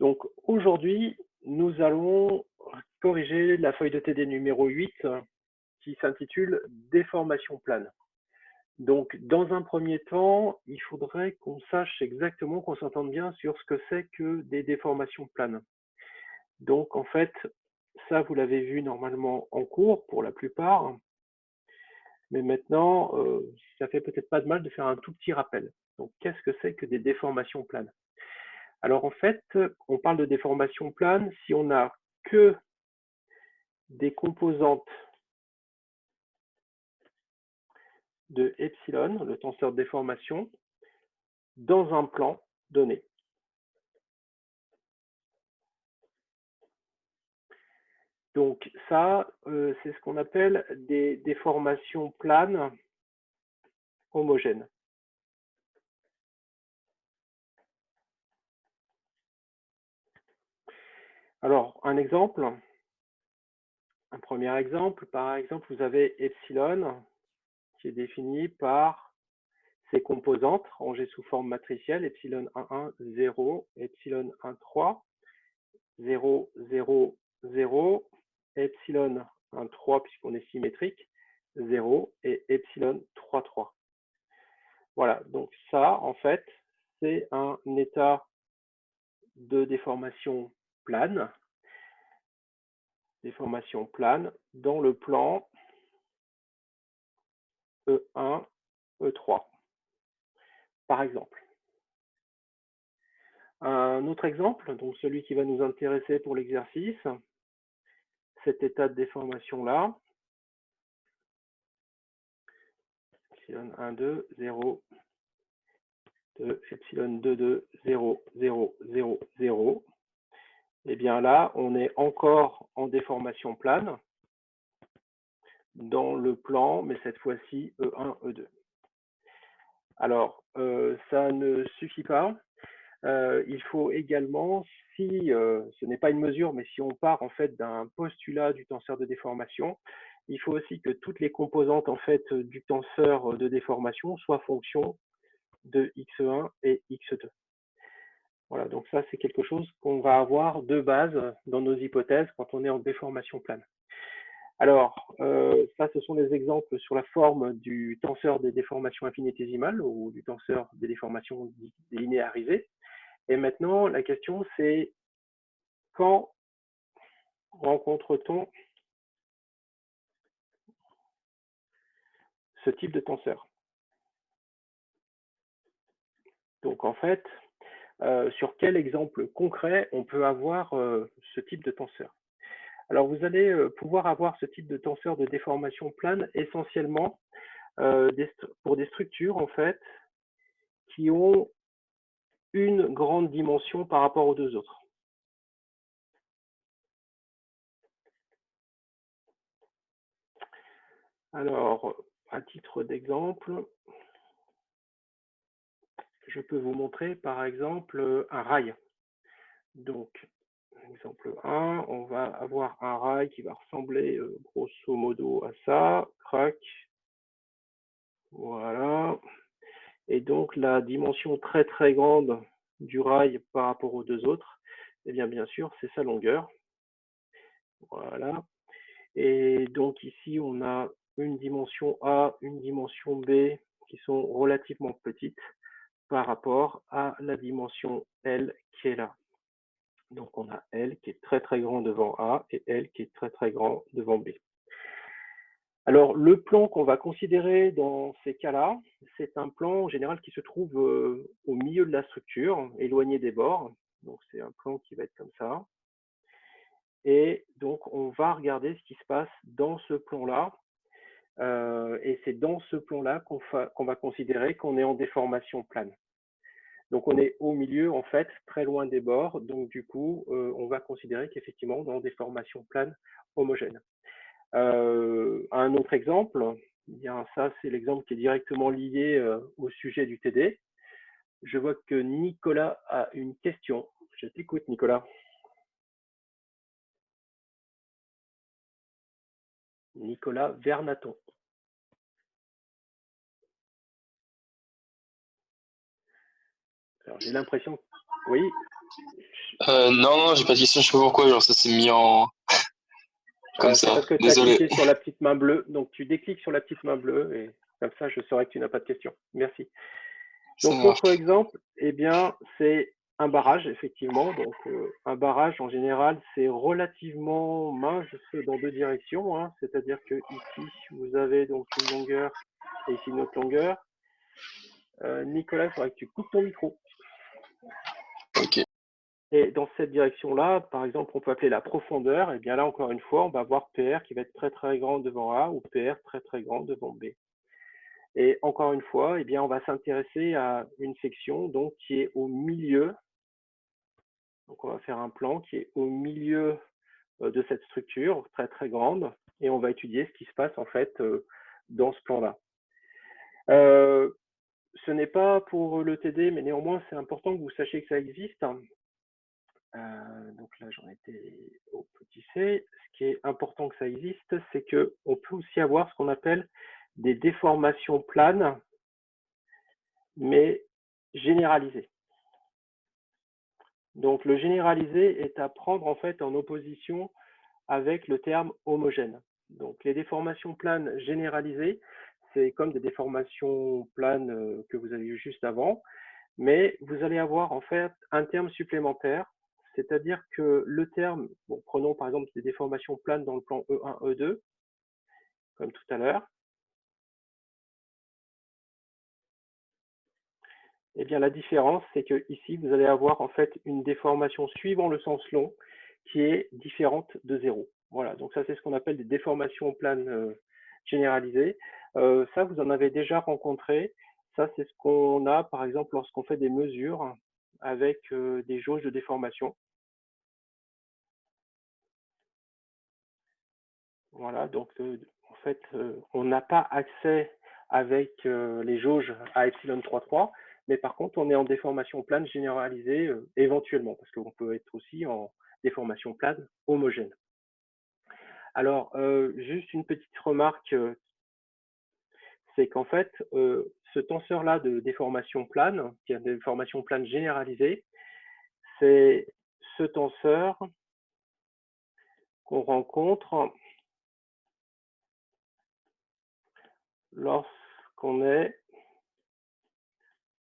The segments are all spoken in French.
Donc aujourd'hui, nous allons corriger la feuille de TD numéro 8 qui s'intitule Déformation plane. Donc dans un premier temps, il faudrait qu'on sache exactement, qu'on s'entende bien sur ce que c'est que des déformations planes. Donc en fait, ça vous l'avez vu normalement en cours pour la plupart, mais maintenant, ça fait peut-être pas de mal de faire un tout petit rappel. Donc qu'est-ce que c'est que des déformations planes? Alors en fait, on parle de déformation plane si on n'a que des composantes de epsilon, le tenseur de déformation, dans un plan donné. Donc ça, c'est ce qu'on appelle des déformations planes homogènes. Alors, un premier exemple, par exemple, vous avez epsilon qui est défini par ses composantes rangées sous forme matricielle, epsilon 1, 0, epsilon 1, 3, 0, 0, 0, epsilon 1, 3 puisqu'on est symétrique, 0 et epsilon 3, 3. Voilà, donc ça, en fait, c'est un état de déformation plane dans le plan E1, E3, par exemple. Un autre exemple, donc celui qui va nous intéresser pour l'exercice, cet état de déformation-là, epsilon 1, 2, 0, 2, epsilon 2, 2, 0, 0, 0, 0, et bien là, on est encore en déformation plane dans le plan, mais cette fois-ci E1, E2. Alors, ça ne suffit pas. Il faut également, si ce n'est pas une mesure, mais si on part en fait d'un postulat du tenseur de déformation, il faut aussi que toutes les composantes en fait du tenseur de déformation soient fonction de x1 et x2. Voilà, donc ça c'est quelque chose qu'on va avoir de base dans nos hypothèses quand on est en déformation plane. Alors, ça ce sont les exemples sur la forme du tenseur des déformations infinitésimales ou du tenseur des déformations linéarisées. Et maintenant, la question c'est quand rencontre-t-on ce type de tenseur? Donc en fait, sur quel exemple concret on peut avoir ce type de tenseur? Alors vous allez pouvoir avoir ce type de tenseur de déformation plane essentiellement pour des structures en fait qui ont une grande dimension par rapport aux deux autres. Alors, à titre d'exemple, je peux vous montrer par exemple un rail. Donc, exemple 1, on va avoir un rail qui va ressembler grosso modo à ça, crac, voilà. Et donc la dimension très très grande du rail par rapport aux deux autres, eh bien sûr, c'est sa longueur. Voilà. Et donc ici, on a une dimension A, une dimension B qui sont relativement petites par rapport à la dimension L qui est là. Donc on a L qui est très très grand devant A et L qui est très très grand devant B. Alors le plan qu'on va considérer dans ces cas-là, c'est un plan en général qui se trouve au milieu de la structure, éloigné des bords. Donc c'est un plan qui va être comme ça. Et donc on va regarder ce qui se passe dans ce plan-là. Et c'est dans ce plan-là qu'on va considérer qu'on est en déformation plane. Donc on est au milieu, en fait, très loin des bords. Donc du coup, on va considérer qu'effectivement, on est en déformation plane homogène. Un autre exemple, eh bien ça c'est l'exemple qui est directement lié au sujet du TD. Je vois que Nicolas a une question. Je t'écoute, Nicolas. Nicolas Vernaton. Alors j'ai l'impression, oui, Non, j'ai pas de question, je sais pas pourquoi, genre ça s'est mis en comme C'est ça. parce que tu as Désolé. cliqué sur la petite main bleue. Donc, tu décliques sur la petite main bleue et comme ça, je saurai que tu n'as pas de question. Merci. Ça Donc, notre marche. exemple, eh bien, c'est un barrage, effectivement. Donc, un barrage, en général, c'est relativement mince dans deux directions, hein. C'est-à-dire que ici, vous avez donc une longueur et ici une autre longueur. Nicolas, il faudrait que tu coupes ton micro. Ok. Et dans cette direction-là, par exemple, on peut appeler la profondeur. Et bien là, encore une fois, on va voir PR qui va être très très grand devant A ou PR très très grand devant B. Et encore une fois, eh bien, on va s'intéresser à une section donc, qui est au milieu. Donc on va faire un plan qui est au milieu de cette structure très très grande et on va étudier ce qui se passe en fait dans ce plan-là. Ce n'est pas pour le TD, mais néanmoins c'est important que vous sachiez que ça existe. Donc là, j'en étais au petit C. Ce qui est important que ça existe, c'est qu'on peut aussi avoir ce qu'on appelle des déformations planes, mais généralisées. Donc le généralisé est à prendre en fait en opposition avec le terme homogène. Donc les déformations planes généralisées, c'est comme des déformations planes que vous avez vues juste avant, mais vous allez avoir en fait un terme supplémentaire, c'est-à-dire que le terme, bon, prenons par exemple des déformations planes dans le plan E1, E2, comme tout à l'heure, eh bien la différence, c'est que ici vous allez avoir en fait une déformation suivant le sens long qui est différente de 0. Voilà, donc ça c'est ce qu'on appelle des déformations planes généralisées. Ça, vous en avez déjà rencontré. Ça, c'est ce qu'on a par exemple lorsqu'on fait des mesures avec des jauges de déformation. Voilà, donc en fait, on n'a pas accès avec les jauges à epsilon 3,3, mais par contre, on est en déformation plane généralisée éventuellement, parce qu'on peut être aussi en déformation plane homogène. Alors, juste une petite remarque, c'est qu'en fait, ce tenseur-là de déformation plane, qui est une déformation plane généralisée, c'est ce tenseur qu'on rencontre lorsqu'on est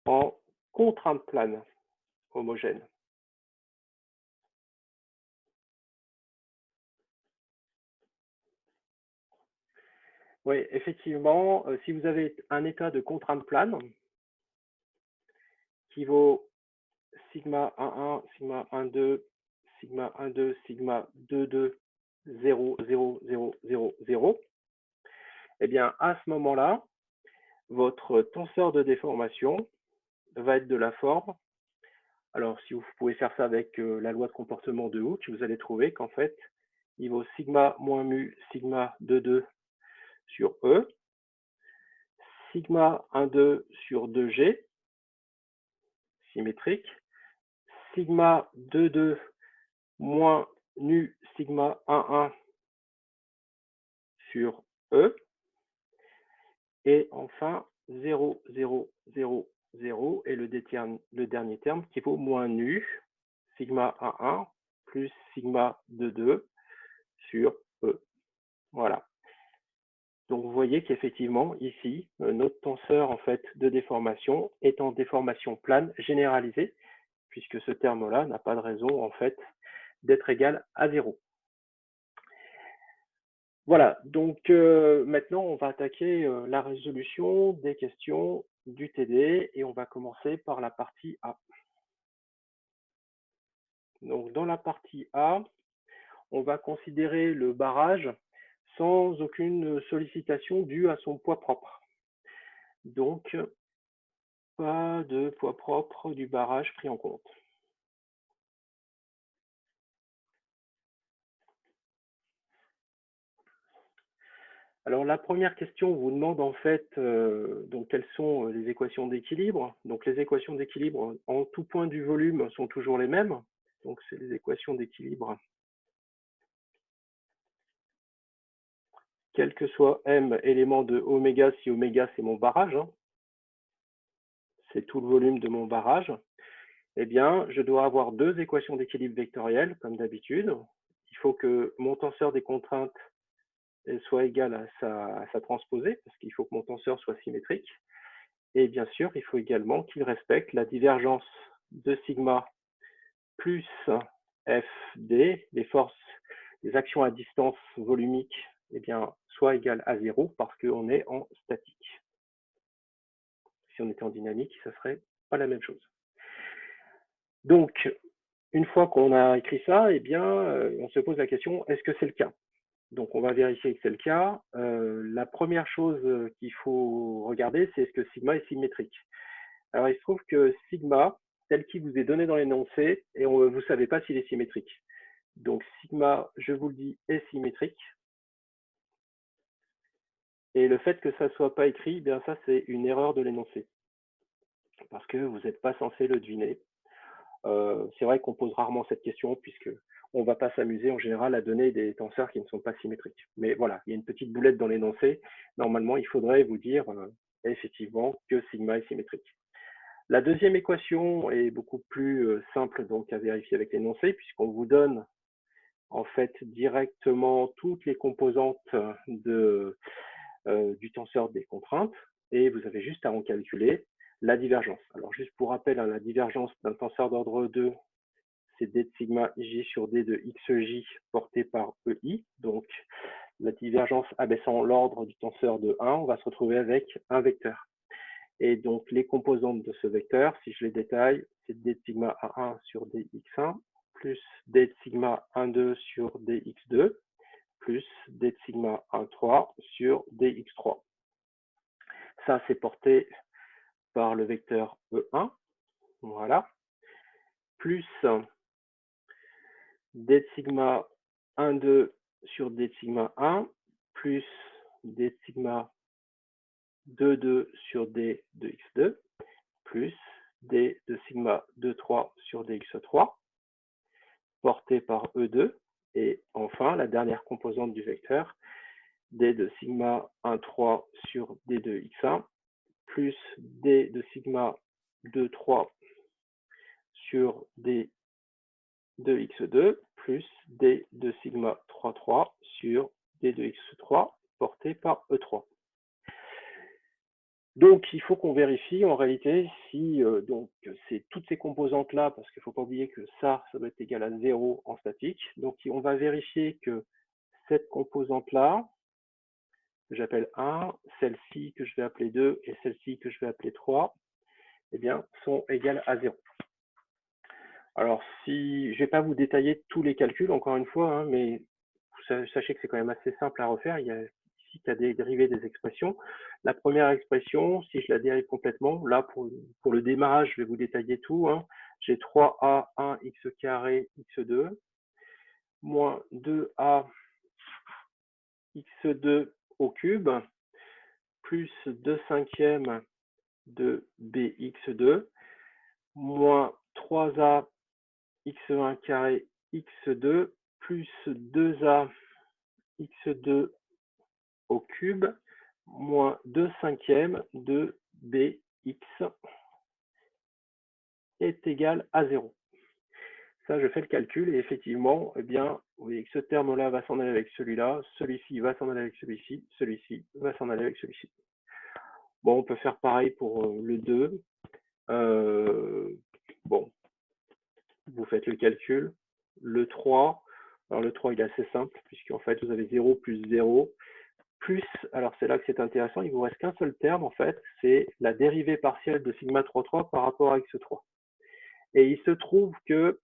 en contrainte plane homogène. Oui, effectivement, si vous avez un état de contrainte plane qui vaut sigma 1,1, sigma 1,2, sigma 1,2, sigma 2,2, 0, 0, 0, 0, 0, eh bien, à ce moment-là, votre tenseur de déformation va être de la forme. Alors, si vous pouvez faire ça avec la loi de comportement de Hooke, vous allez trouver qu'en fait, il vaut sigma moins mu sigma 2,2 sur E, sigma 1,2 sur 2G, symétrique, sigma 2,2 moins nu sigma 1,1 sur E, et enfin 0, 0, 0, 0, et le dernier terme qui vaut moins nu sigma 1,1 plus sigma 2,2 sur E. Voilà. Donc vous voyez qu'effectivement, ici, notre tenseur en fait de déformation est en déformation plane généralisée, puisque ce terme-là n'a pas de raison en fait d'être égal à 0. Voilà, donc maintenant on va attaquer la résolution des questions du TD et on va commencer par la partie A. Donc dans la partie A, on va considérer le barrage sans aucune sollicitation due à son poids propre. Donc pas de poids propre du barrage pris en compte. Alors la première question vous demande en fait donc quelles sont les équations d'équilibre. Donc les équations d'équilibre en tout point du volume sont toujours les mêmes. Donc c'est les équations d'équilibre. Quel que soit m élément de oméga, si oméga c'est mon barrage, hein, c'est tout le volume de mon barrage. Eh bien, je dois avoir deux équations d'équilibre vectoriel, comme d'habitude. Il faut que mon tenseur des contraintes soit égal à sa transposée, parce qu'il faut que mon tenseur soit symétrique. Et bien sûr, il faut également qu'il respecte la divergence de sigma plus FD, les forces, les actions à distance volumique, eh bien, soit égale à 0 parce qu'on est en statique. Si on était en dynamique, ça serait pas la même chose. Donc, une fois qu'on a écrit ça, eh bien, on se pose la question, est-ce que c'est le cas? Donc, on va vérifier que c'est le cas. La première chose qu'il faut regarder, c'est est-ce que sigma est symétrique. Alors, il se trouve que sigma, tel qu'il vous est donné dans l'énoncé, et vous ne savez pas s'il est symétrique. Donc, sigma, je vous le dis, est symétrique. Et le fait que ça ne soit pas écrit, eh bien ça, c'est une erreur de l'énoncé. Parce que vous n'êtes pas censé le deviner. C'est vrai qu'on pose rarement cette question, puisque on ne va pas s'amuser en général à donner des tenseurs qui ne sont pas symétriques. Mais voilà, il y a une petite boulette dans l'énoncé. Normalement, il faudrait vous dire effectivement que sigma est symétrique. La deuxième équation est beaucoup plus simple donc à vérifier avec l'énoncé, puisqu'on vous donne en fait directement toutes les composantes du tenseur des contraintes, et vous avez juste à en calculer la divergence. Alors juste pour rappel, la divergence d'un tenseur d'ordre 2, c'est d de sigma j sur d de xj porté par EI. Donc la divergence abaissant l'ordre du tenseur de 1, on va se retrouver avec un vecteur. Et donc les composantes de ce vecteur, si je les détaille, c'est d de sigma A1 sur dx1 plus d de sigma 1,2 sur dx2 plus d de sigma 1,3 sur dx3. Ça, c'est porté par le vecteur E1, voilà, plus d de sigma 1,2 sur d de sigma 1, plus d de sigma 2,2 sur d de x2, plus d de sigma 2,3 sur dx3, porté par E2, et enfin, la dernière composante du vecteur, d de sigma 1,3 sur d de x1, plus d de sigma 2,3 sur d de x2 plus d de sigma 3,3 sur d de x3 porté par E3. Donc, il faut qu'on vérifie en réalité si donc c'est toutes ces composantes-là, parce qu'il ne faut pas oublier que ça doit être égal à 0 en statique. Donc, on va vérifier que cette composante-là, que j'appelle 1, celle-ci que je vais appeler 2 et celle-ci que je vais appeler 3, eh bien, sont égales à 0. Alors, si je ne vais pas vous détailler tous les calculs, encore une fois, hein, mais sachez que c'est quand même assez simple à refaire. Il y a ici qu'à dériver des expressions. La première expression, si je la dérive complètement, là, pour le démarrage, je vais vous détailler tout. Hein. J'ai 3a1 x carré x2 moins 2a x2 au cube plus 2 cinquièmes de bx2 moins 3a x1 carré x2 plus 2a x2 au cube moins 2 cinquièmes de bx est égal à 0. Ça, je fais le calcul et effectivement, eh bien, vous voyez que ce terme-là va s'en aller avec celui-là, celui-ci va s'en aller avec celui-ci, celui-ci va s'en aller avec celui-ci. Bon, on peut faire pareil pour le 2. Bon, vous faites le calcul. Le 3, alors le 3, il est assez simple, puisqu'en fait, vous avez 0 plus 0, plus, alors c'est là que c'est intéressant, il vous reste qu'un seul terme, en fait, c'est la dérivée partielle de sigma 3,3 par rapport à x3. Et il se trouve que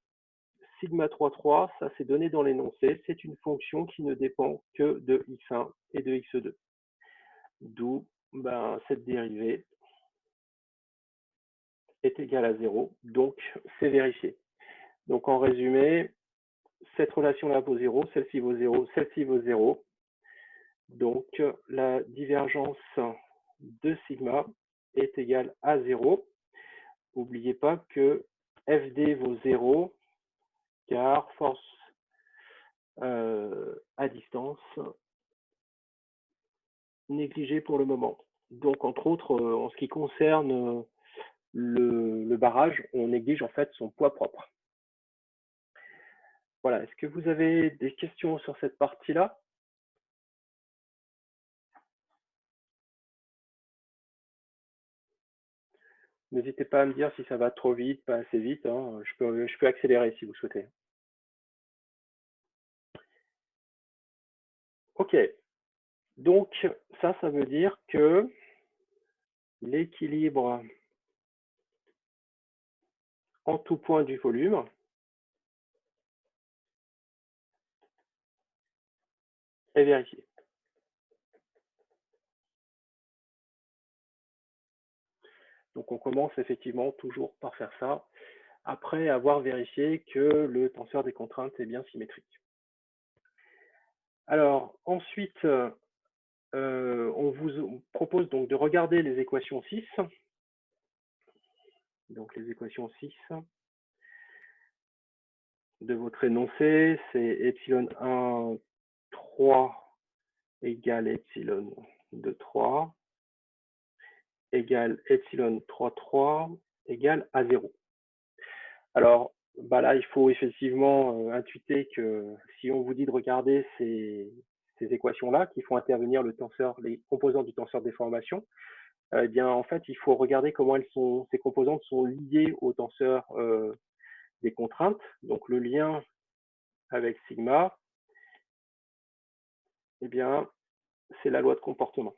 sigma 3,3, ça c'est donné dans l'énoncé, c'est une fonction qui ne dépend que de x1 et de x2. D'où cette dérivée est égale à 0, donc c'est vérifié. Donc en résumé, cette relation-là vaut 0, celle-ci vaut 0, celle-ci vaut 0. Donc la divergence de sigma est égale à 0. N'oubliez pas que FD vaut 0, car force à distance négligée pour le moment. Donc entre autres, en ce qui concerne le barrage, on néglige en fait son poids propre. Voilà, est-ce que vous avez des questions sur cette partie-là? N'hésitez pas à me dire si ça va trop vite, pas assez vite, hein. Je peux accélérer si vous souhaitez. Ok, donc ça veut dire que l'équilibre en tout point du volume est vérifié. Donc on commence effectivement toujours par faire ça, après avoir vérifié que le tenseur des contraintes est bien symétrique. Alors ensuite, on vous propose donc de regarder les équations 6. Donc les équations 6 de votre énoncé, c'est epsilon 1, 3 égale epsilon 2, 3 égale epsilon 3, 3 égale à 0. Alors, là, il faut effectivement intuiter que si on vous dit de regarder ces équations-là qui font intervenir le tenseur, les composantes du tenseur de déformation, eh bien, en fait, il faut regarder comment ces composantes sont liées au tenseur des contraintes. Donc, le lien avec sigma, eh bien, c'est la loi de comportement.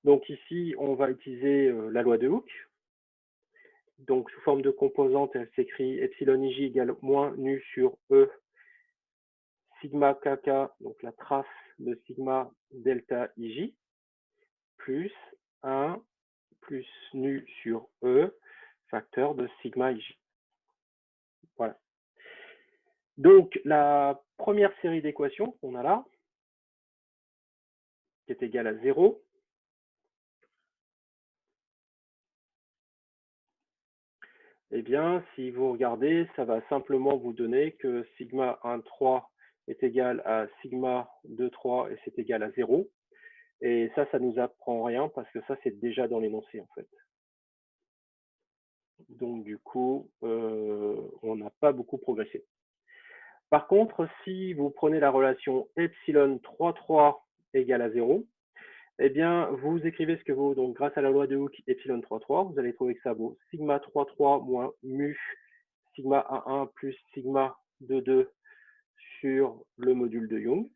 Donc ici, on va utiliser la loi de Hooke. Donc, sous forme de composante, elle s'écrit epsilon ij égale moins nu sur E sigma kk, donc la trace de sigma delta ij, plus 1 plus nu sur E, facteur de sigma ij. Voilà. Donc, la première série d'équations qu'on a là, qui est égale à 0, eh bien, si vous regardez, ça va simplement vous donner que sigma 1, 3 est égal à sigma 2, 3 et c'est égal à 0. Et ça nous apprend rien parce que ça, c'est déjà dans l'énoncé, en fait. Donc, du coup, on n'a pas beaucoup progressé. Par contre, si vous prenez la relation epsilon 3, 3 égale à 0, eh bien, vous écrivez ce que vaut, donc grâce à la loi de Hooke, epsilon 3, 3, vous allez trouver que ça vaut sigma 3, 3 moins mu sigma 1, 1 plus sigma 2, 2 sur le module de Young.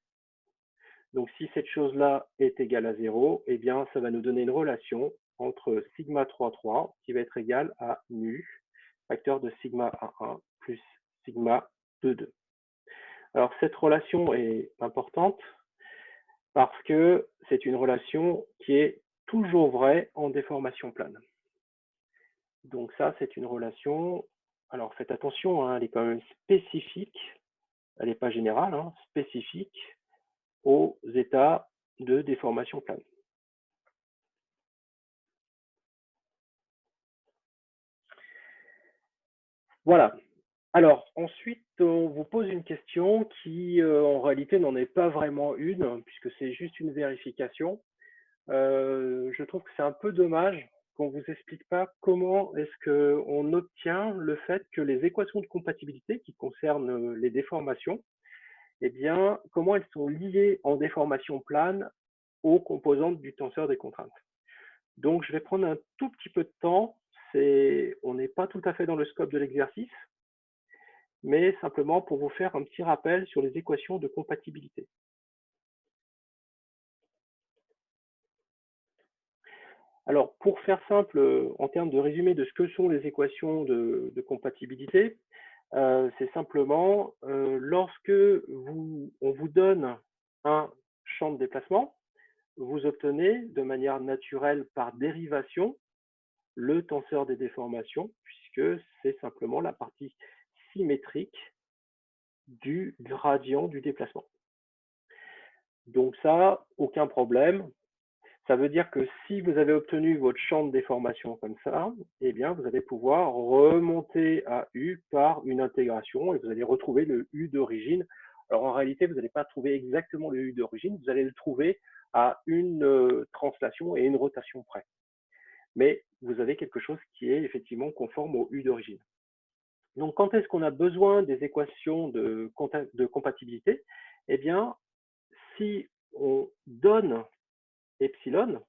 Donc, si cette chose-là est égale à 0, eh bien, ça va nous donner une relation entre sigma 3, 3 qui va être égal à mu, facteur de sigma 1, 1 plus sigma 2, 2. Alors, cette relation est importante parce que c'est une relation qui est toujours vraie en déformation plane. Donc ça, c'est une relation, alors faites attention, hein, elle est quand même spécifique, elle n'est pas générale, hein, spécifique aux états de déformation plane. Voilà. Alors, ensuite, on vous pose une question qui, en réalité, n'en est pas vraiment une, puisque c'est juste une vérification. Je trouve que c'est un peu dommage qu'on ne vous explique pas comment est-ce qu'on obtient le fait que les équations de compatibilité qui concernent les déformations, eh bien, comment elles sont liées en déformation plane aux composantes du tenseur des contraintes. Donc, je vais prendre un tout petit peu de temps. On n'est pas tout à fait dans le scope de l'exercice, mais simplement pour vous faire un petit rappel sur les équations de compatibilité. Alors, pour faire simple, en termes de résumé de ce que sont les équations de compatibilité, c'est simplement lorsque on vous donne un champ de déplacement, vous obtenez de manière naturelle par dérivation le tenseur des déformations, puisque c'est simplement la partie symétrique du gradient du déplacement. Donc ça, aucun problème. Ça veut dire que si vous avez obtenu votre champ de déformation comme ça, eh bien, vous allez pouvoir remonter à U par une intégration et vous allez retrouver le U d'origine. Alors, en réalité, vous n'allez pas trouver exactement le U d'origine, vous allez le trouver à une translation et une rotation près. Mais vous avez quelque chose qui est effectivement conforme au U d'origine. Donc, quand est-ce qu'on a besoin des équations de compatibilité? Eh bien, si on donne epsilon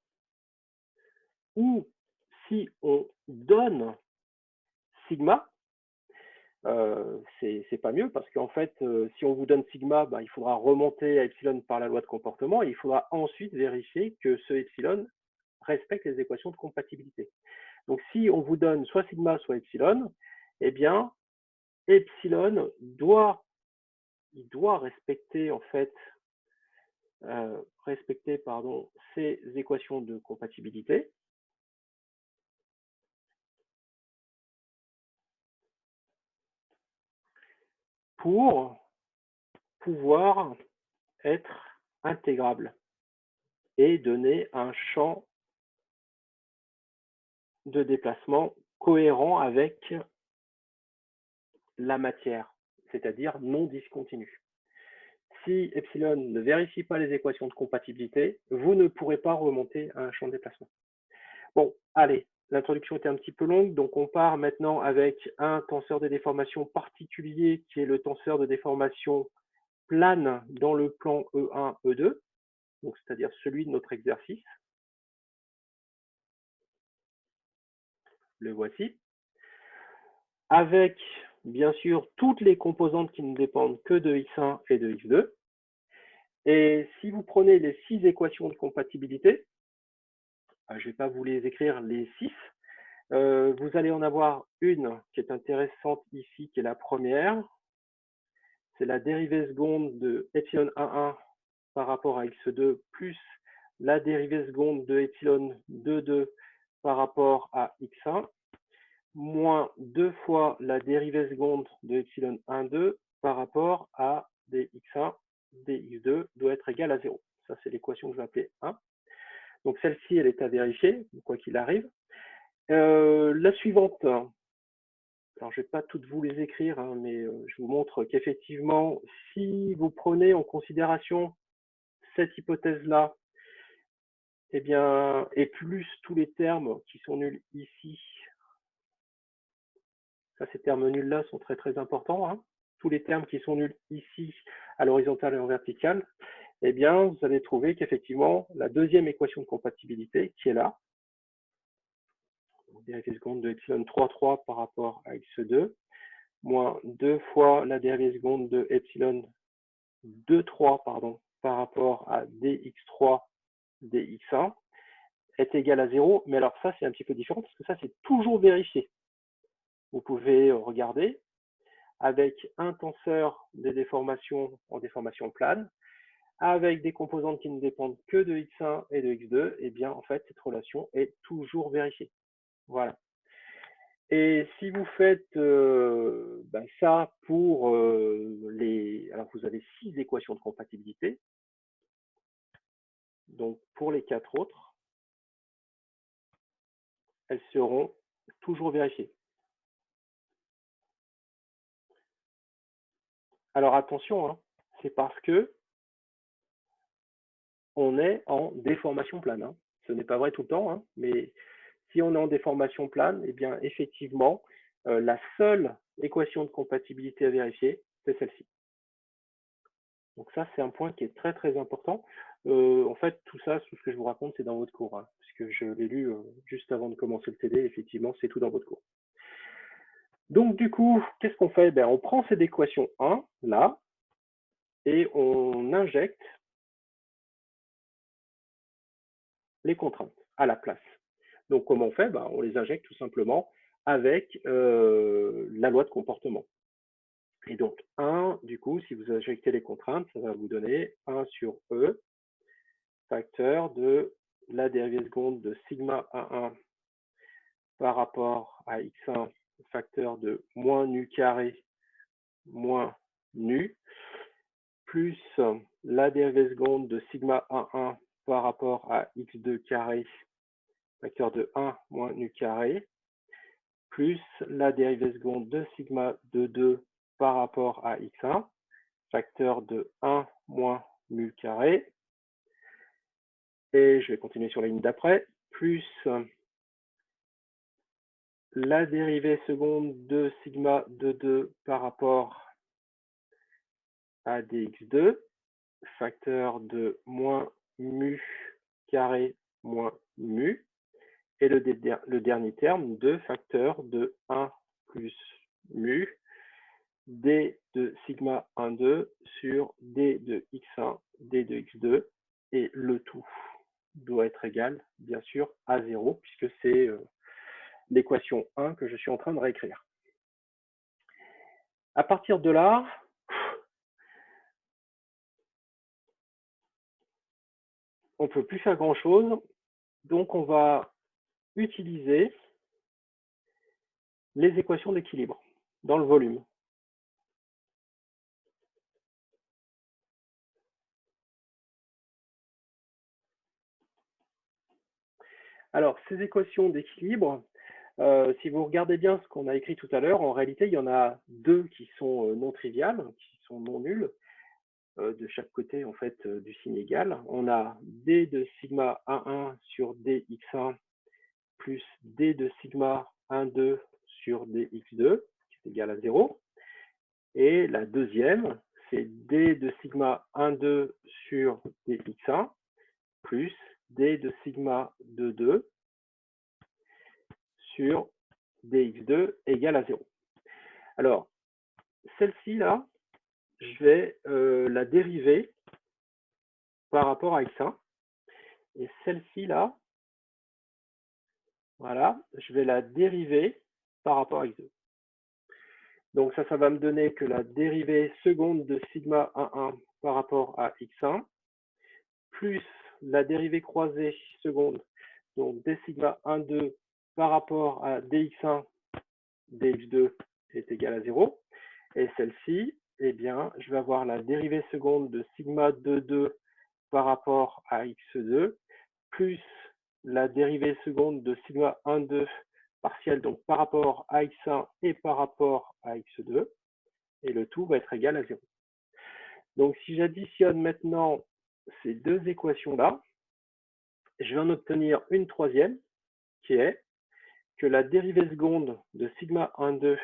ou si on donne sigma, c'est pas mieux parce qu'en fait, si on vous donne sigma, il faudra remonter à epsilon par la loi de comportement et il faudra ensuite vérifier que ce epsilon respecte les équations de compatibilité. Donc, si on vous donne soit sigma, soit epsilon, eh bien, epsilon doit respecter en fait ces équations de compatibilité pour pouvoir être intégrable et donner un champ de déplacement cohérent avec la matière, c'est-à-dire non discontinu. Si epsilon ne vérifie pas les équations de compatibilité, vous ne pourrez pas remonter un champ de déplacement. Bon, allez, l'introduction était un petit peu longue, donc on part maintenant avec un tenseur de déformation particulier qui est le tenseur de déformation plane dans le plan E1, E2, donc c'est-à-dire celui de notre exercice. Le voici. Avec, bien sûr, toutes les composantes qui ne dépendent que de X1 et de X2. Et si vous prenez les 6 équations de compatibilité, je ne vais pas vous les écrire les 6, vous allez en avoir une qui est intéressante ici, qui est la première. C'est la dérivée seconde de epsilon 1,1 par rapport à x2 plus la dérivée seconde de epsilon 2,2 par rapport à x1 moins 2 fois la dérivée seconde de epsilon 1,2 par rapport à dx1, dx2 doit être égal à 0. Ça, c'est l'équation que je vais appeler 1. Donc, celle-ci, elle est à vérifier, quoi qu'il arrive. La suivante, alors je ne vais pas toutes vous les écrire, mais je vous montre qu'effectivement, si vous prenez en considération cette hypothèse-là, eh bien, et plus tous les termes qui sont nuls ici, ça, ces termes nuls-là sont très très importants, tous les termes qui sont nuls ici, à l'horizontale et en verticale, eh bien, vous allez trouver qu'effectivement, la deuxième équation de compatibilité, qui est là, dérivée seconde de epsilon 3,3 par rapport à x2, moins 2 fois la dérivée seconde de epsilon 2,3 par rapport à dx3 dx1 est égal à 0. Mais alors ça, c'est un petit peu différent parce que ça, c'est toujours vérifié. Vous pouvez regarder avec un tenseur de déformation en déformation plane, avec des composantes qui ne dépendent que de x1 et de x2, et bien en fait, cette relation est toujours vérifiée. Voilà. Et si vous faites ça pour alors vous avez 6 équations de compatibilité. Donc pour les 4 autres, elles seront toujours vérifiées. Alors attention, c'est parce que on est en déformation plane. Ce n'est pas vrai tout le temps, mais si on est en déformation plane, eh bien effectivement, la seule équation de compatibilité à vérifier, c'est celle-ci. Donc ça, c'est un point qui est très très important. En fait, tout ça, tout ce que je vous raconte, c'est dans votre cours, puisque je l'ai lu juste avant de commencer le TD. Effectivement, c'est tout dans votre cours. Donc du coup, qu'est-ce qu'on fait? On prend cette équation 1, là, et on injecte les contraintes à la place. Donc comment on fait? On les injecte tout simplement avec la loi de comportement. Et donc 1, du coup, si vous injectez les contraintes, ça va vous donner 1 sur E, facteur de la dérivée seconde de sigma 1,1 par rapport à x1, facteur de moins nu carré moins nu, plus la dérivée seconde de sigma 1,1 par rapport à x2 carré, facteur de 1 moins nu carré, plus la dérivée seconde de sigma 2,2 par rapport à x1, facteur de 1 moins mu carré, et je vais continuer sur la ligne d'après, plus la dérivée seconde de sigma de 2 par rapport à dx2, facteur de moins mu carré moins mu, et le dernier terme, 2 facteur de 1 plus mu, d de sigma 1, 2 sur d de x1, d de x2, et le tout doit être égal, bien sûr, à 0, puisque c'est l'équation 1 que je suis en train de réécrire. À partir de là, on ne peut plus faire grand-chose, donc on va utiliser les équations d'équilibre dans le volume. Alors, ces équations d'équilibre, si vous regardez bien ce qu'on a écrit tout à l'heure, en réalité, il y en a deux qui sont non triviales, qui sont non nulles, de chaque côté en fait du signe égal. On a d de sigma 1,1 sur dx1 plus d de sigma 1,2 sur dx2, qui est égal à 0. Et la deuxième, c'est d de sigma 1,2 sur dx1 plus d de sigma 2,2 sur dx2 égale à 0. Alors, celle-ci là, je vais la dériver par rapport à x1. Et celle-ci là, voilà, je vais la dériver par rapport à x2. Donc ça va me donner que la dérivée seconde de sigma 1,1 par rapport à x1, plus la dérivée croisée seconde, donc d sigma 1,2 par rapport à dx1, dx2 est égal à 0. Et celle-ci, eh bien, je vais avoir la dérivée seconde de sigma 2,2 par rapport à x2, plus la dérivée seconde de sigma 1,2 partielle, donc par rapport à x1 et par rapport à x2, et le tout va être égal à 0. Donc si j'additionne maintenant ces deux équations-là, je vais en obtenir une troisième, qui est que la dérivée seconde de sigma 1,2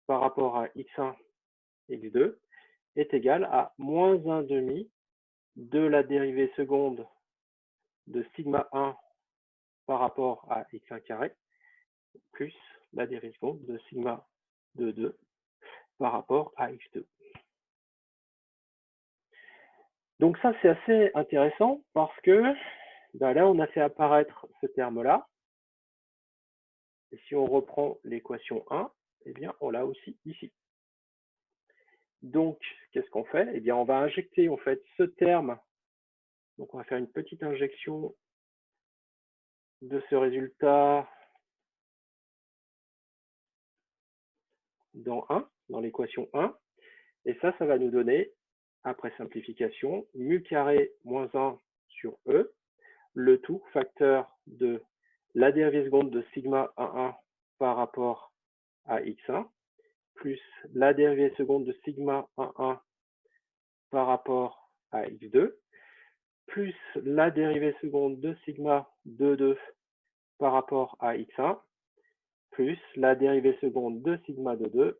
par rapport à x1, x2 est égale à moins 1,5 de la dérivée seconde de sigma 1 par rapport à x1 carré, plus la dérivée seconde de sigma 2,2 par rapport à x2. Donc ça, c'est assez intéressant parce que là, on a fait apparaître ce terme-là. Et si on reprend l'équation 1, eh bien, on l'a aussi ici. Donc, qu'est-ce qu'on fait? Eh bien, on va injecter en fait ce terme. Donc, on va faire une petite injection de ce résultat dans l'équation 1. Et ça va nous donner, après simplification, mu carré moins 1 sur E, le tout facteur de la dérivée seconde de sigma 1,1 par rapport à x1, plus la dérivée seconde de sigma 1,1 par rapport à x2, plus la dérivée seconde de sigma 2,2 par rapport à x1, plus la dérivée seconde de sigma 2,2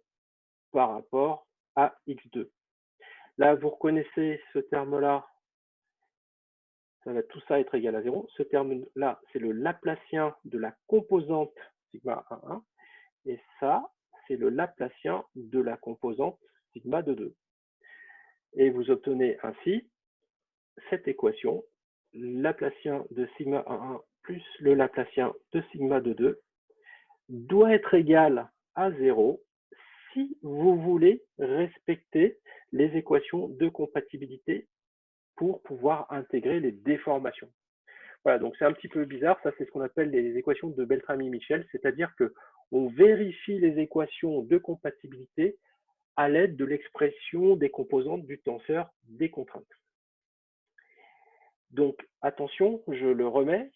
par rapport à x2. Là, vous reconnaissez ce terme-là, ça va tout ça être égal à 0. Ce terme-là, c'est le Laplacien de la composante sigma 1,1. Et ça, c'est le Laplacien de la composante sigma 2,2. Et vous obtenez ainsi cette équation, Laplacien de sigma 1,1 plus le Laplacien de sigma 2,2 doit être égal à 0 si vous voulez respecter les équations de compatibilité pour pouvoir intégrer les déformations. Voilà, donc c'est un petit peu bizarre, ça c'est ce qu'on appelle les équations de Beltrami-Michel, c'est-à-dire qu'on vérifie les équations de compatibilité à l'aide de l'expression des composantes du tenseur des contraintes. Donc attention, je le remets,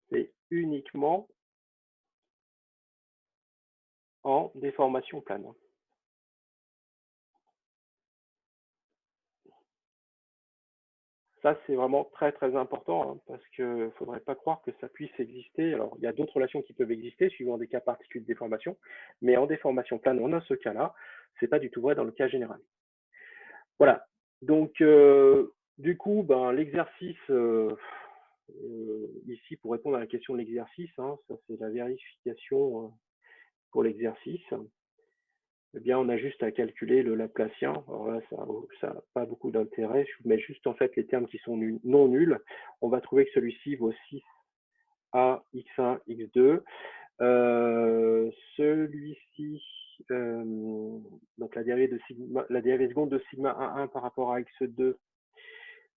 c'est uniquement en déformation plane. Ça, c'est vraiment très, très important, hein, parce qu'il ne faudrait pas croire que ça puisse exister. Alors, il y a d'autres relations qui peuvent exister suivant des cas particuliers de déformation, mais en déformation plane, on a ce cas-là. Ce n'est pas du tout vrai dans le cas général. Voilà. Donc, du coup, ben, l'exercice, ici, pour répondre à la question de l'exercice, hein, ça c'est la vérification pour l'exercice. Eh bien, on a juste à calculer le Laplacien. Alors là, ça n'a pas beaucoup d'intérêt. Je vous mets juste en fait les termes qui sont non nuls. On va trouver que celui-ci vaut 6a x1 x2. Celui-ci, donc la dérivée seconde de sigma 1 par rapport à x2,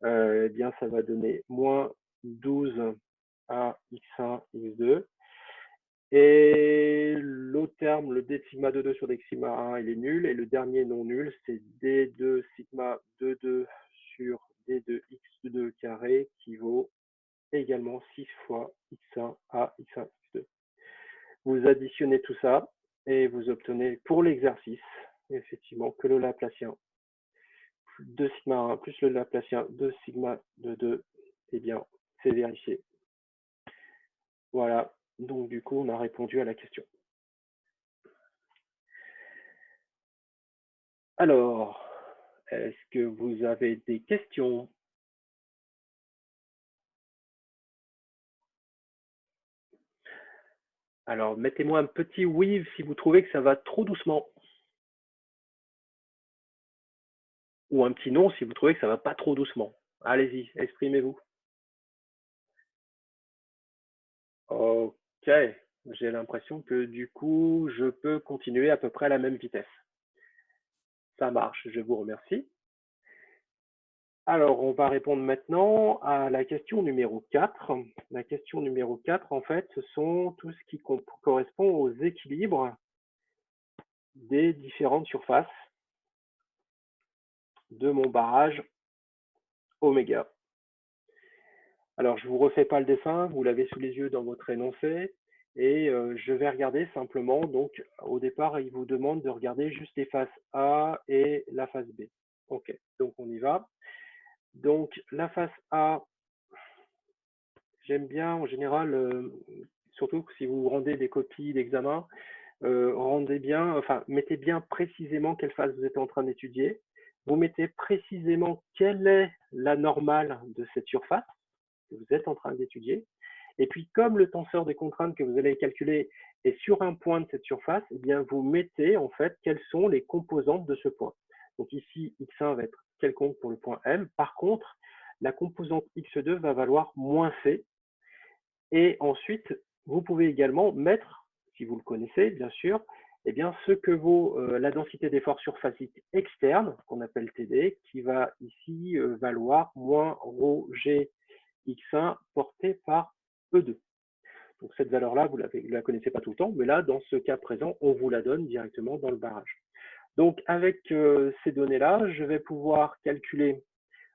eh bien, ça va donner moins 12 à x1 x2. Et l'autre terme, le d de sigma 2 sur d de sigma 1, il est nul. Et le dernier non nul, c'est d2 sigma 2 sur d2 x2 carré qui vaut également 6 fois x1 à x1 x2. Vous additionnez tout ça et vous obtenez pour l'exercice, effectivement, que le Laplacien de sigma 1 plus le Laplacien de sigma 2, eh bien, c'est vérifié. Voilà. Donc, du coup, on a répondu à la question. Alors, est-ce que vous avez des questions? Alors, mettez-moi un petit oui si vous trouvez que ça va trop doucement. Ou un petit non si vous trouvez que ça va pas trop doucement. Allez-y, exprimez-vous. Ok, j'ai l'impression que du coup, je peux continuer à peu près à la même vitesse. Ça marche, je vous remercie. Alors, on va répondre maintenant à la question numéro 4. La question numéro 4, en fait, ce sont tout ce qui correspond aux équilibres des différentes surfaces de mon barrage oméga. Alors, je ne vous refais pas le dessin, vous l'avez sous les yeux dans votre énoncé. Et je vais regarder simplement, donc au départ, il vous demande de regarder juste les faces A et la face B. Ok, donc on y va. Donc la face A, j'aime bien en général, surtout si vous rendez des copies d'examen, mettez bien précisément quelle phase vous êtes en train d'étudier. Vous mettez précisément quelle est la normale de cette surface que vous êtes en train d'étudier. Et puis, comme le tenseur des contraintes que vous allez calculer est sur un point de cette surface, eh bien, vous mettez en fait quelles sont les composantes de ce point. Donc ici, x1 va être quelconque pour le point M. Par contre, la composante x2 va valoir moins c. Et ensuite, vous pouvez également mettre, si vous le connaissez, bien sûr, eh bien, ce que vaut la densité d'effort surfacique externe, qu'on appelle TD, qui va ici valoir moins ρg x1 porté par E2. Donc cette valeur-là, vous ne la connaissez pas tout le temps, mais là, dans ce cas présent, on vous la donne directement dans le barrage. Donc avec ces données-là, je vais pouvoir calculer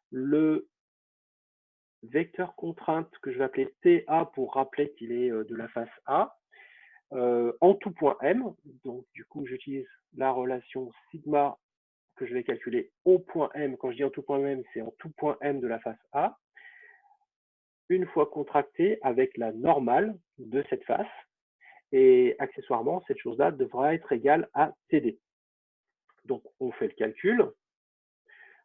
le vecteur contrainte que je vais appeler TA pour rappeler qu'il est de la face A, en tout point M. Donc du coup, j'utilise la relation sigma que je vais calculer au point M. Quand je dis en tout point M, c'est en tout point M de la face A. Une fois contracté avec la normale de cette face. Et accessoirement, cette chose-là devra être égale à TD. Donc, on fait le calcul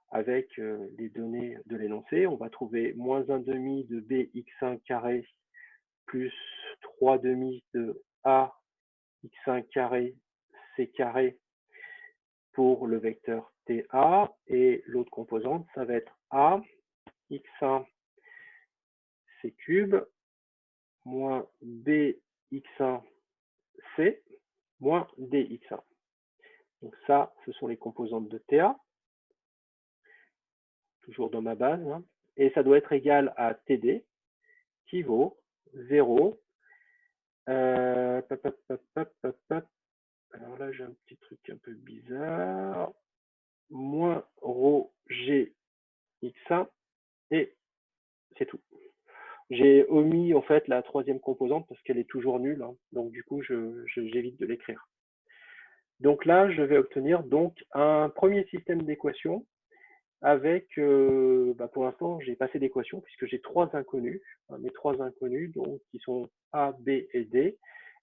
avec les données de l'énoncé. On va trouver moins 1 demi de bx1 carré plus 3 demi de a x1 carré c carré pour le vecteur TA. Et l'autre composante, ça va être a x1 c cube moins bx1 c moins dx1. Donc ça, ce sont les composantes de TA, toujours dans ma base, hein. Et ça doit être égal à TD, qui vaut 0. Alors là, j'ai un petit truc un peu bizarre. Moins ρ g x1, et c'est tout. J'ai omis en fait la troisième composante parce qu'elle est toujours nulle, hein. Donc du coup, j'évite de l'écrire. Donc là, je vais obtenir donc un premier système d'équations avec, pour l'instant, j'ai passé d'équation puisque j'ai 3 inconnus, hein, mes 3 inconnus, donc qui sont A, B et D.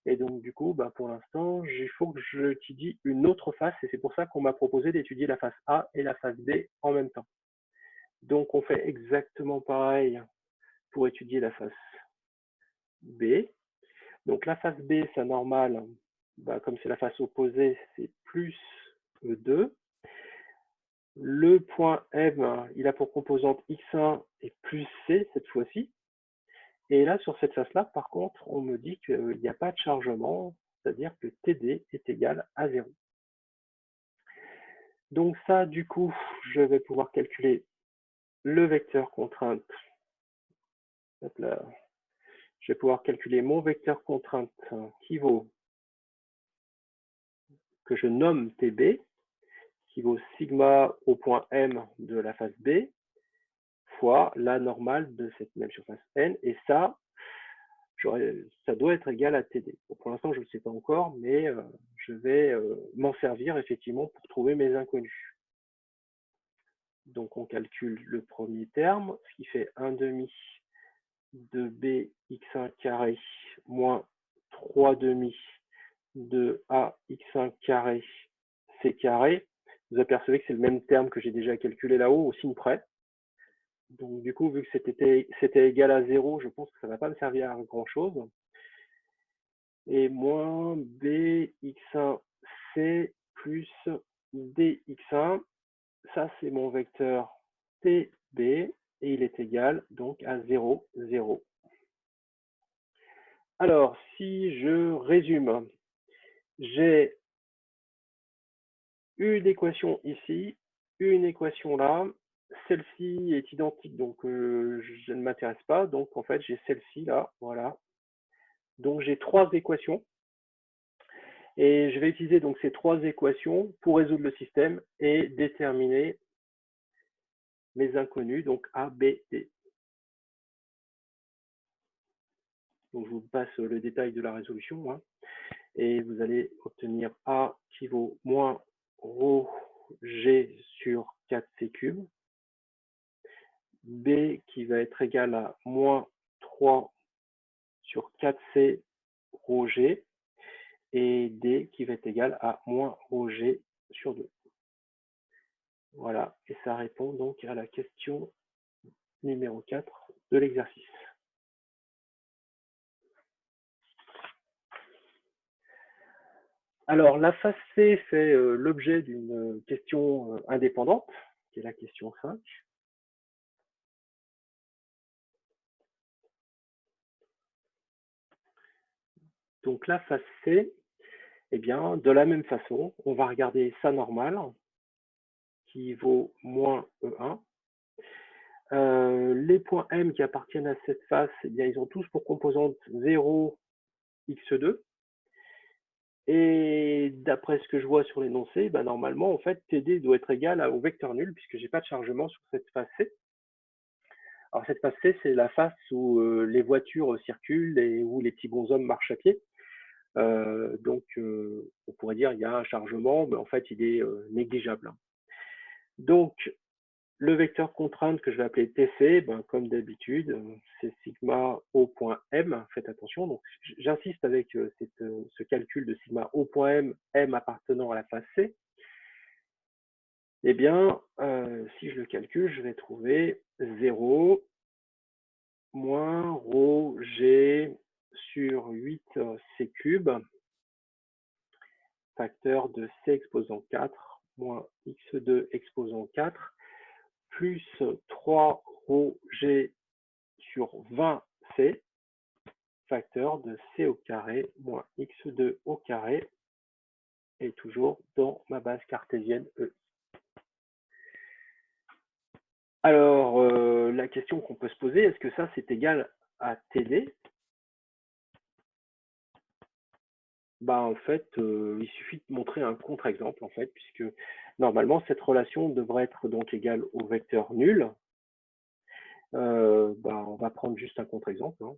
Et donc, du coup, pour l'instant, il faut que j'étudie une autre face, et c'est pour ça qu'on m'a proposé d'étudier la face A et la face B en même temps. Donc, on fait exactement pareil pour étudier la face B. Donc, la face B, sa normale, comme c'est la face opposée, c'est plus E2. Le point M, il a pour composante X1 et plus C cette fois-ci. Et là, sur cette face-là, par contre, on me dit qu'il n'y a pas de chargement, c'est-à-dire que TD est égal à 0. Donc ça, du coup, je vais pouvoir calculer le vecteur contrainte. Hop là. Je vais pouvoir calculer mon vecteur contrainte qui vaut, que je nomme TB, qui vaut sigma au point M de la face B, fois la normale de cette même surface N. Et ça doit être égal à TD. Bon, pour l'instant, je ne le sais pas encore, mais je vais m'en servir effectivement pour trouver mes inconnus. Donc, on calcule le premier terme, ce qui fait 1 demi de bx1 carré moins 3 demi de ax1 carré c carré. Vous apercevez que c'est le même terme que j'ai déjà calculé là-haut, au signe près. Donc, du coup, vu que c'était égal à 0, je pense que ça ne va pas me servir à grand-chose. Et moins bx1c plus dx1. Ça, c'est mon vecteur tb, et il est égal donc à 0, 0. Alors, si je résume, j'ai une équation ici, une équation là. Celle-ci est identique, donc je ne m'intéresse pas. Donc, en fait, j'ai celle-ci là, voilà. Donc, j'ai 3 équations. Et je vais utiliser donc ces 3 équations pour résoudre le système et déterminer mes inconnus, donc A, B, D. Donc, je vous passe le détail de la résolution. Hein. Et vous allez obtenir A qui vaut moins ρ G sur 4C cube. B qui va être égal à moins 3 sur 4C ρ G. Et D qui va être égal à moins ρ G sur 2. Voilà, et ça répond donc à la question numéro 4 de l'exercice. Alors, la face C fait l'objet d'une question indépendante, qui est la question 5. Donc, la face C, eh bien, de la même façon, on va regarder sa normale, qui vaut moins E1. Les points M qui appartiennent à cette face, eh bien, ils ont tous pour composante 0, x2. Et d'après ce que je vois sur l'énoncé, normalement, en fait, TD doit être égal au vecteur nul, puisque j'ai pas de chargement sur cette face C. Alors, cette face C, c'est la face où les voitures circulent et où les petits bonshommes marchent à pied. Donc, on pourrait dire qu'il y a un chargement, mais en fait, il est négligeable. Donc, le vecteur contrainte que je vais appeler TC, comme d'habitude, c'est sigma au point M. Faites attention. Donc, j'insiste avec ce calcul de sigma au point M, M appartenant à la face C. Eh bien, si je le calcule, je vais trouver 0 moins ρ G sur 8C cube, facteur de C exposant 4 moins x2 exposant 4, plus 3 ρ G sur 20C, facteur de C au carré moins x2 au carré, et toujours dans ma base cartésienne E. Alors, la question qu'on peut se poser, est-ce que ça c'est égal à TD? En fait, il suffit de montrer un contre-exemple, en fait, puisque normalement, cette relation devrait être donc égale au vecteur nul. On va prendre juste un contre-exemple. Hein.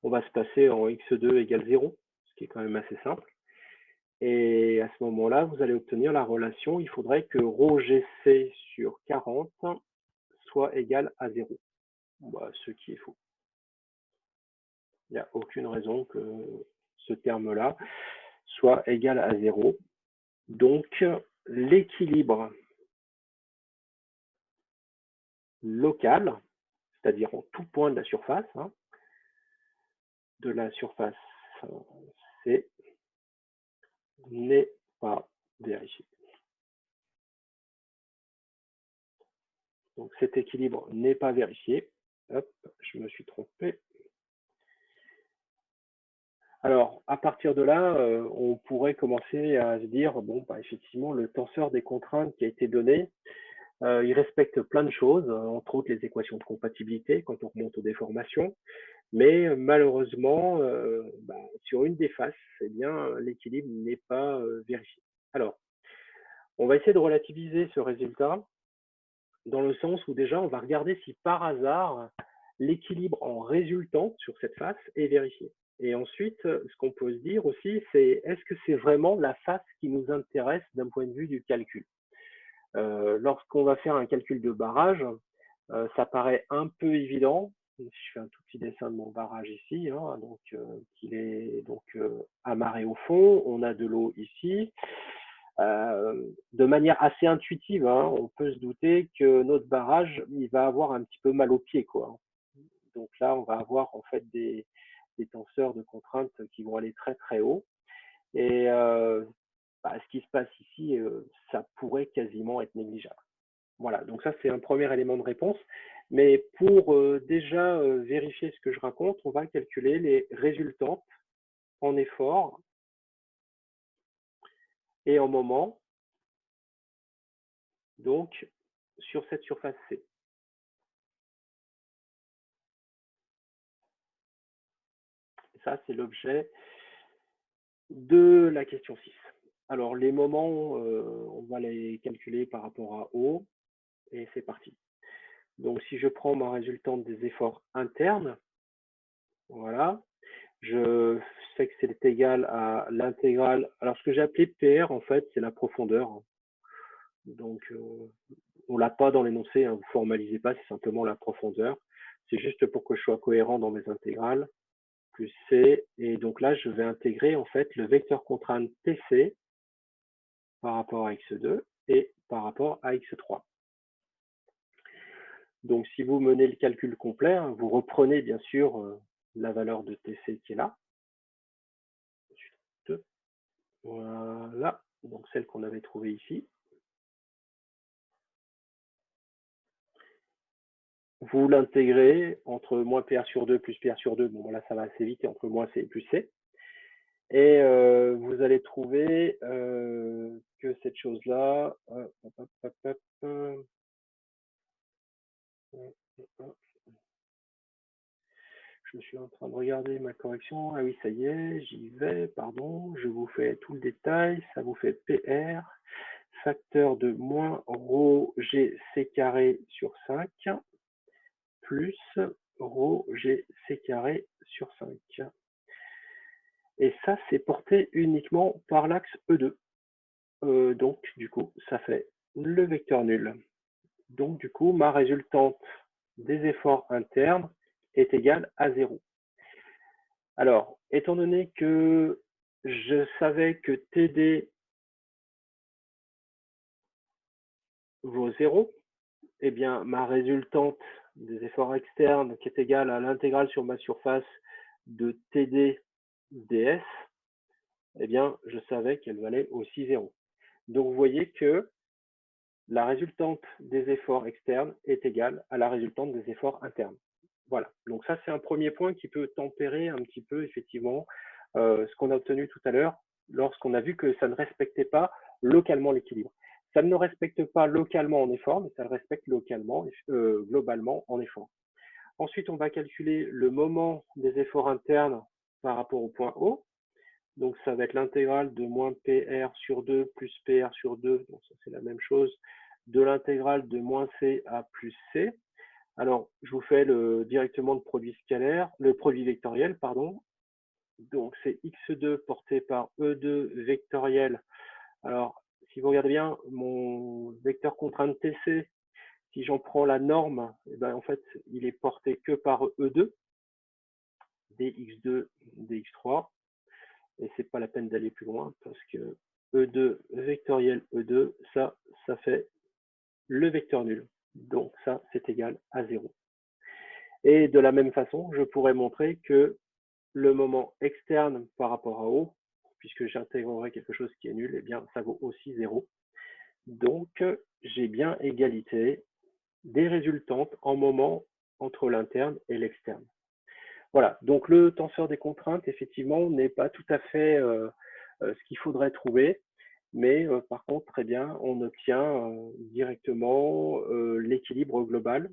On va se passer en x2 égale 0, ce qui est quand même assez simple. Et à ce moment-là, vous allez obtenir la relation. Il faudrait que ρGC sur 40 soit égal à 0. Bah, ce qui est faux. Il n'y a aucune raison que ce terme-là soit égal à 0. Donc, l'équilibre local, c'est-à-dire en tout point de la surface C, n'est pas vérifié. Donc cet équilibre n'est pas vérifié. Hop, je me suis trompé. Alors, à partir de là, on pourrait commencer à se dire, bon, bah, effectivement, le tenseur des contraintes qui a été donné, il respecte plein de choses, entre autres les équations de compatibilité quand on remonte aux déformations. Mais malheureusement, sur une des faces, eh bien, l'équilibre n'est pas vérifié. Alors, on va essayer de relativiser ce résultat dans le sens où déjà, on va regarder si par hasard, l'équilibre en résultante sur cette face est vérifié. Et ensuite, ce qu'on peut se dire aussi, c'est est-ce que c'est vraiment la face qui nous intéresse d'un point de vue du calcul? Lorsqu'on va faire un calcul de barrage, ça paraît un peu évident. Si je fais un tout petit dessin de mon barrage ici, donc qu'il est donc amarré au fond, on a de l'eau ici. De manière assez intuitive, on peut se douter que notre barrage, il va avoir un petit peu mal au pied, quoi. Donc là, on va avoir en fait des tenseurs de contraintes qui vont aller très très haut. Et ce qui se passe ici, ça pourrait quasiment être négligeable. Voilà, donc ça c'est un premier élément de réponse. Mais pour déjà vérifier ce que je raconte, on va calculer les résultantes en effort et en moment, donc sur cette surface C. Ça, c'est l'objet de la question 6. Alors, les moments, on va les calculer par rapport à O, et c'est parti. Donc, si je prends ma résultante des efforts internes, voilà, je sais que c'est égal à l'intégrale. Alors, ce que j'ai appelé PR, en fait, c'est la profondeur. Donc, on ne l'a pas dans l'énoncé, vous ne formalisez pas, c'est simplement la profondeur. C'est juste pour que je sois cohérent dans mes intégrales. Plus C, et donc là, je vais intégrer en fait le vecteur contrainte TC par rapport à X2 et par rapport à X3. Donc, si vous menez le calcul complet, vous reprenez bien sûr la valeur de TC qui est là. Voilà, donc celle qu'on avait trouvée ici. Vous l'intégrez entre moins PR sur 2 plus PR sur 2. Bon, là, ça va assez vite, et entre moins C et plus C. Et vous allez trouver que cette chose-là, je suis en train de regarder ma correction. Ah oui, ça y est, j'y vais, pardon. Je vous fais tout le détail. Ça vous fait PR, facteur de moins ρ GC carré sur 5, plus ρ GC carré sur 5. Et ça, c'est porté uniquement par l'axe E2. Donc, du coup, ça fait le vecteur nul. Donc, du coup, ma résultante des efforts internes est égale à 0. Alors, étant donné que je savais que TD vaut 0, eh bien, ma résultante des efforts externes qui est égale à l'intégrale sur ma surface de TD ds, eh bien, je savais qu'elle valait aussi 0. Donc, vous voyez que la résultante des efforts externes est égale à la résultante des efforts internes. Voilà, donc ça c'est un premier point qui peut tempérer un petit peu effectivement ce qu'on a obtenu tout à l'heure lorsqu'on a vu que ça ne respectait pas localement l'équilibre. Ça ne respecte pas localement en effort, mais ça le respecte localement, globalement en effort. Ensuite, on va calculer le moment des efforts internes par rapport au point O. Donc ça va être l'intégrale de moins PR sur 2 plus PR sur 2, donc ça c'est la même chose, de l'intégrale de moins C à plus C. Alors, je vous fais directement le produit scalaire, le produit vectoriel, pardon. Donc, c'est x2 porté par E2 vectoriel. Alors, si vous regardez bien, mon vecteur contrainte TC, si j'en prends la norme, eh ben, en fait, il est porté que par E2, dx2, dx3. Et c'est pas la peine d'aller plus loin parce que E2 vectoriel E2, ça fait le vecteur nul. Donc ça, c'est égal à 0. Et de la même façon, je pourrais montrer que le moment externe par rapport à O, puisque j'intégrerai quelque chose qui est nul, eh bien, ça vaut aussi 0. Donc, j'ai bien égalité des résultantes en moment entre l'interne et l'externe. Voilà, donc le tenseur des contraintes, effectivement, n'est pas tout à fait ce qu'il faudrait trouver, mais par contre, très bien, on obtient directement l'équilibre global,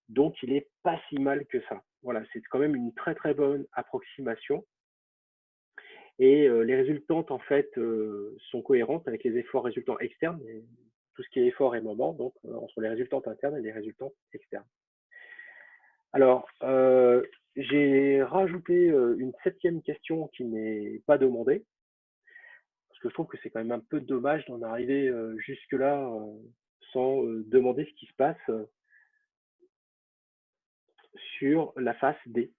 donc il n'est pas si mal que ça. Voilà, c'est quand même une très très bonne approximation. Et les résultantes, en fait, sont cohérentes avec les efforts résultants externes, et tout ce qui est effort et moment, donc entre les résultantes internes et les résultants externes. Alors, j'ai rajouté une 7e question qui n'est pas demandée, parce que je trouve que c'est quand même un peu dommage d'en arriver jusque-là sans demander ce qui se passe sur la face D.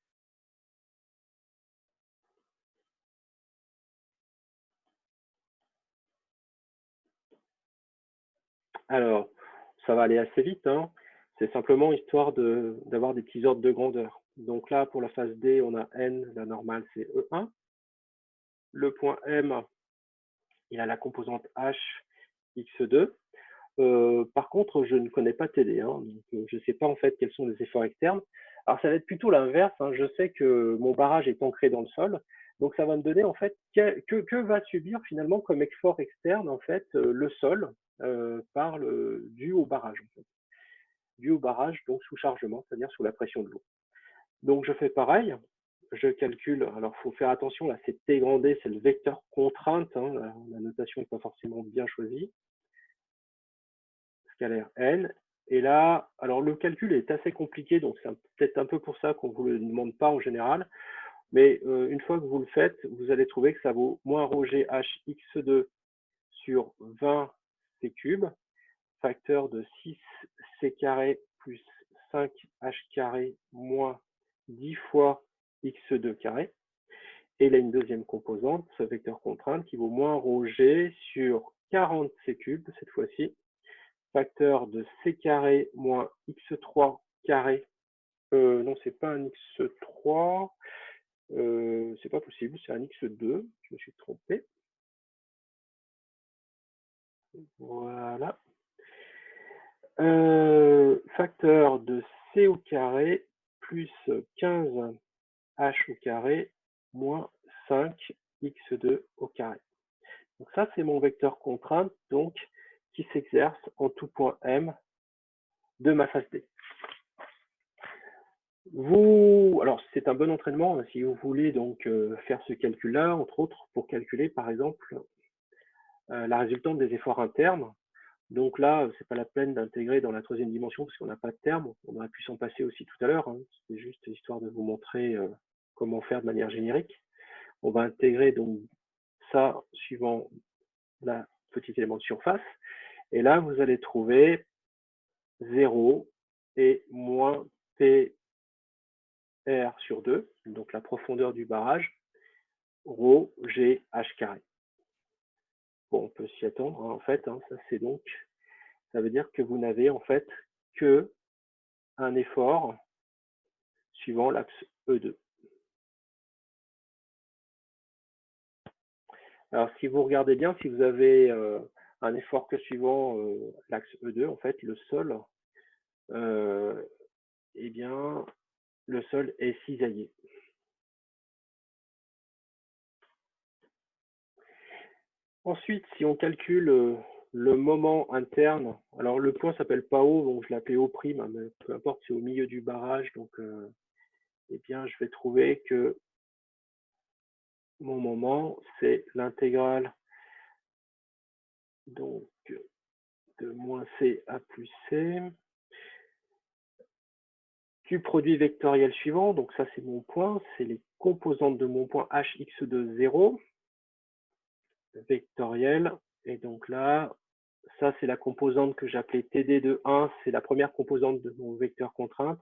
Alors, ça va aller assez vite, hein. C'est simplement histoire d'avoir des petits ordres de grandeur. Donc là, pour la face D, on a N, la normale, c'est E1. Le point M, il a la composante H, X2. Par contre, je ne connais pas TD, hein, donc je ne sais pas en fait quels sont les efforts externes. Alors ça va être plutôt l'inverse, hein. Je sais que mon barrage est ancré dans le sol, donc ça va me donner en fait que va subir finalement comme effort externe en fait le sol dû au barrage en fait. Dû au barrage, donc sous chargement, c'est-à-dire sous la pression de l'eau. Donc je fais pareil, je calcule, alors il faut faire attention, là c'est T grand D, c'est le vecteur contrainte, hein, la notation n'est pas forcément bien choisie, scalaire N, et là, alors le calcul est assez compliqué, donc c'est peut-être un peu pour ça qu'on ne vous le demande pas en général, mais une fois que vous le faites, vous allez trouver que ça vaut moins ρ g h x2 sur 20 c cube, facteur de 6c carré plus 5h carré moins 10 fois x2 carré. Et il a une deuxième composante, ce vecteur contrainte, qui vaut moins ρg sur 40c cube, cette fois-ci, facteur de c carré moins x3 carré. Non, c'est pas un x3, c'est pas possible, c'est un x2, je me suis trompé. Voilà. Facteur de c au carré plus 15h au carré moins 5x2 au carré. Donc ça, c'est mon vecteur contrainte, donc qui s'exerce en tout point M de ma face D. Alors c'est un bon entraînement hein, si vous voulez donc faire ce calcul-là, entre autres pour calculer par exemple la résultante des efforts internes. Donc là, c'est pas la peine d'intégrer dans la troisième dimension parce qu'on n'a pas de terme. On aurait pu s'en passer aussi tout à l'heure. Hein. C'est juste histoire de vous montrer comment faire de manière générique. On va intégrer donc ça suivant la petite élément de surface. Et là, vous allez trouver 0 et moins PR sur 2, donc la profondeur du barrage, ρ g h carré. Bon, on peut s'y attendre, hein, en fait, hein, ça veut dire que vous n'avez en fait que un effort suivant l'axe E2. Alors, si vous regardez bien, si vous avez un effort que suivant l'axe E2, en fait, le sol, eh bien, le sol est cisaillé. Ensuite, si on calcule le moment interne, alors le point s'appelle pas O, donc je l'appelle O', mais peu importe, c'est au milieu du barrage, donc eh bien, je vais trouver que mon moment, c'est l'intégrale donc de moins C à plus C, du produit vectoriel suivant. Donc ça, c'est mon point. C'est les composantes de mon point hx de 0 vectoriel. Et donc là, ça, c'est la composante que j'appelais TD de 1. C'est la première composante de mon vecteur contrainte.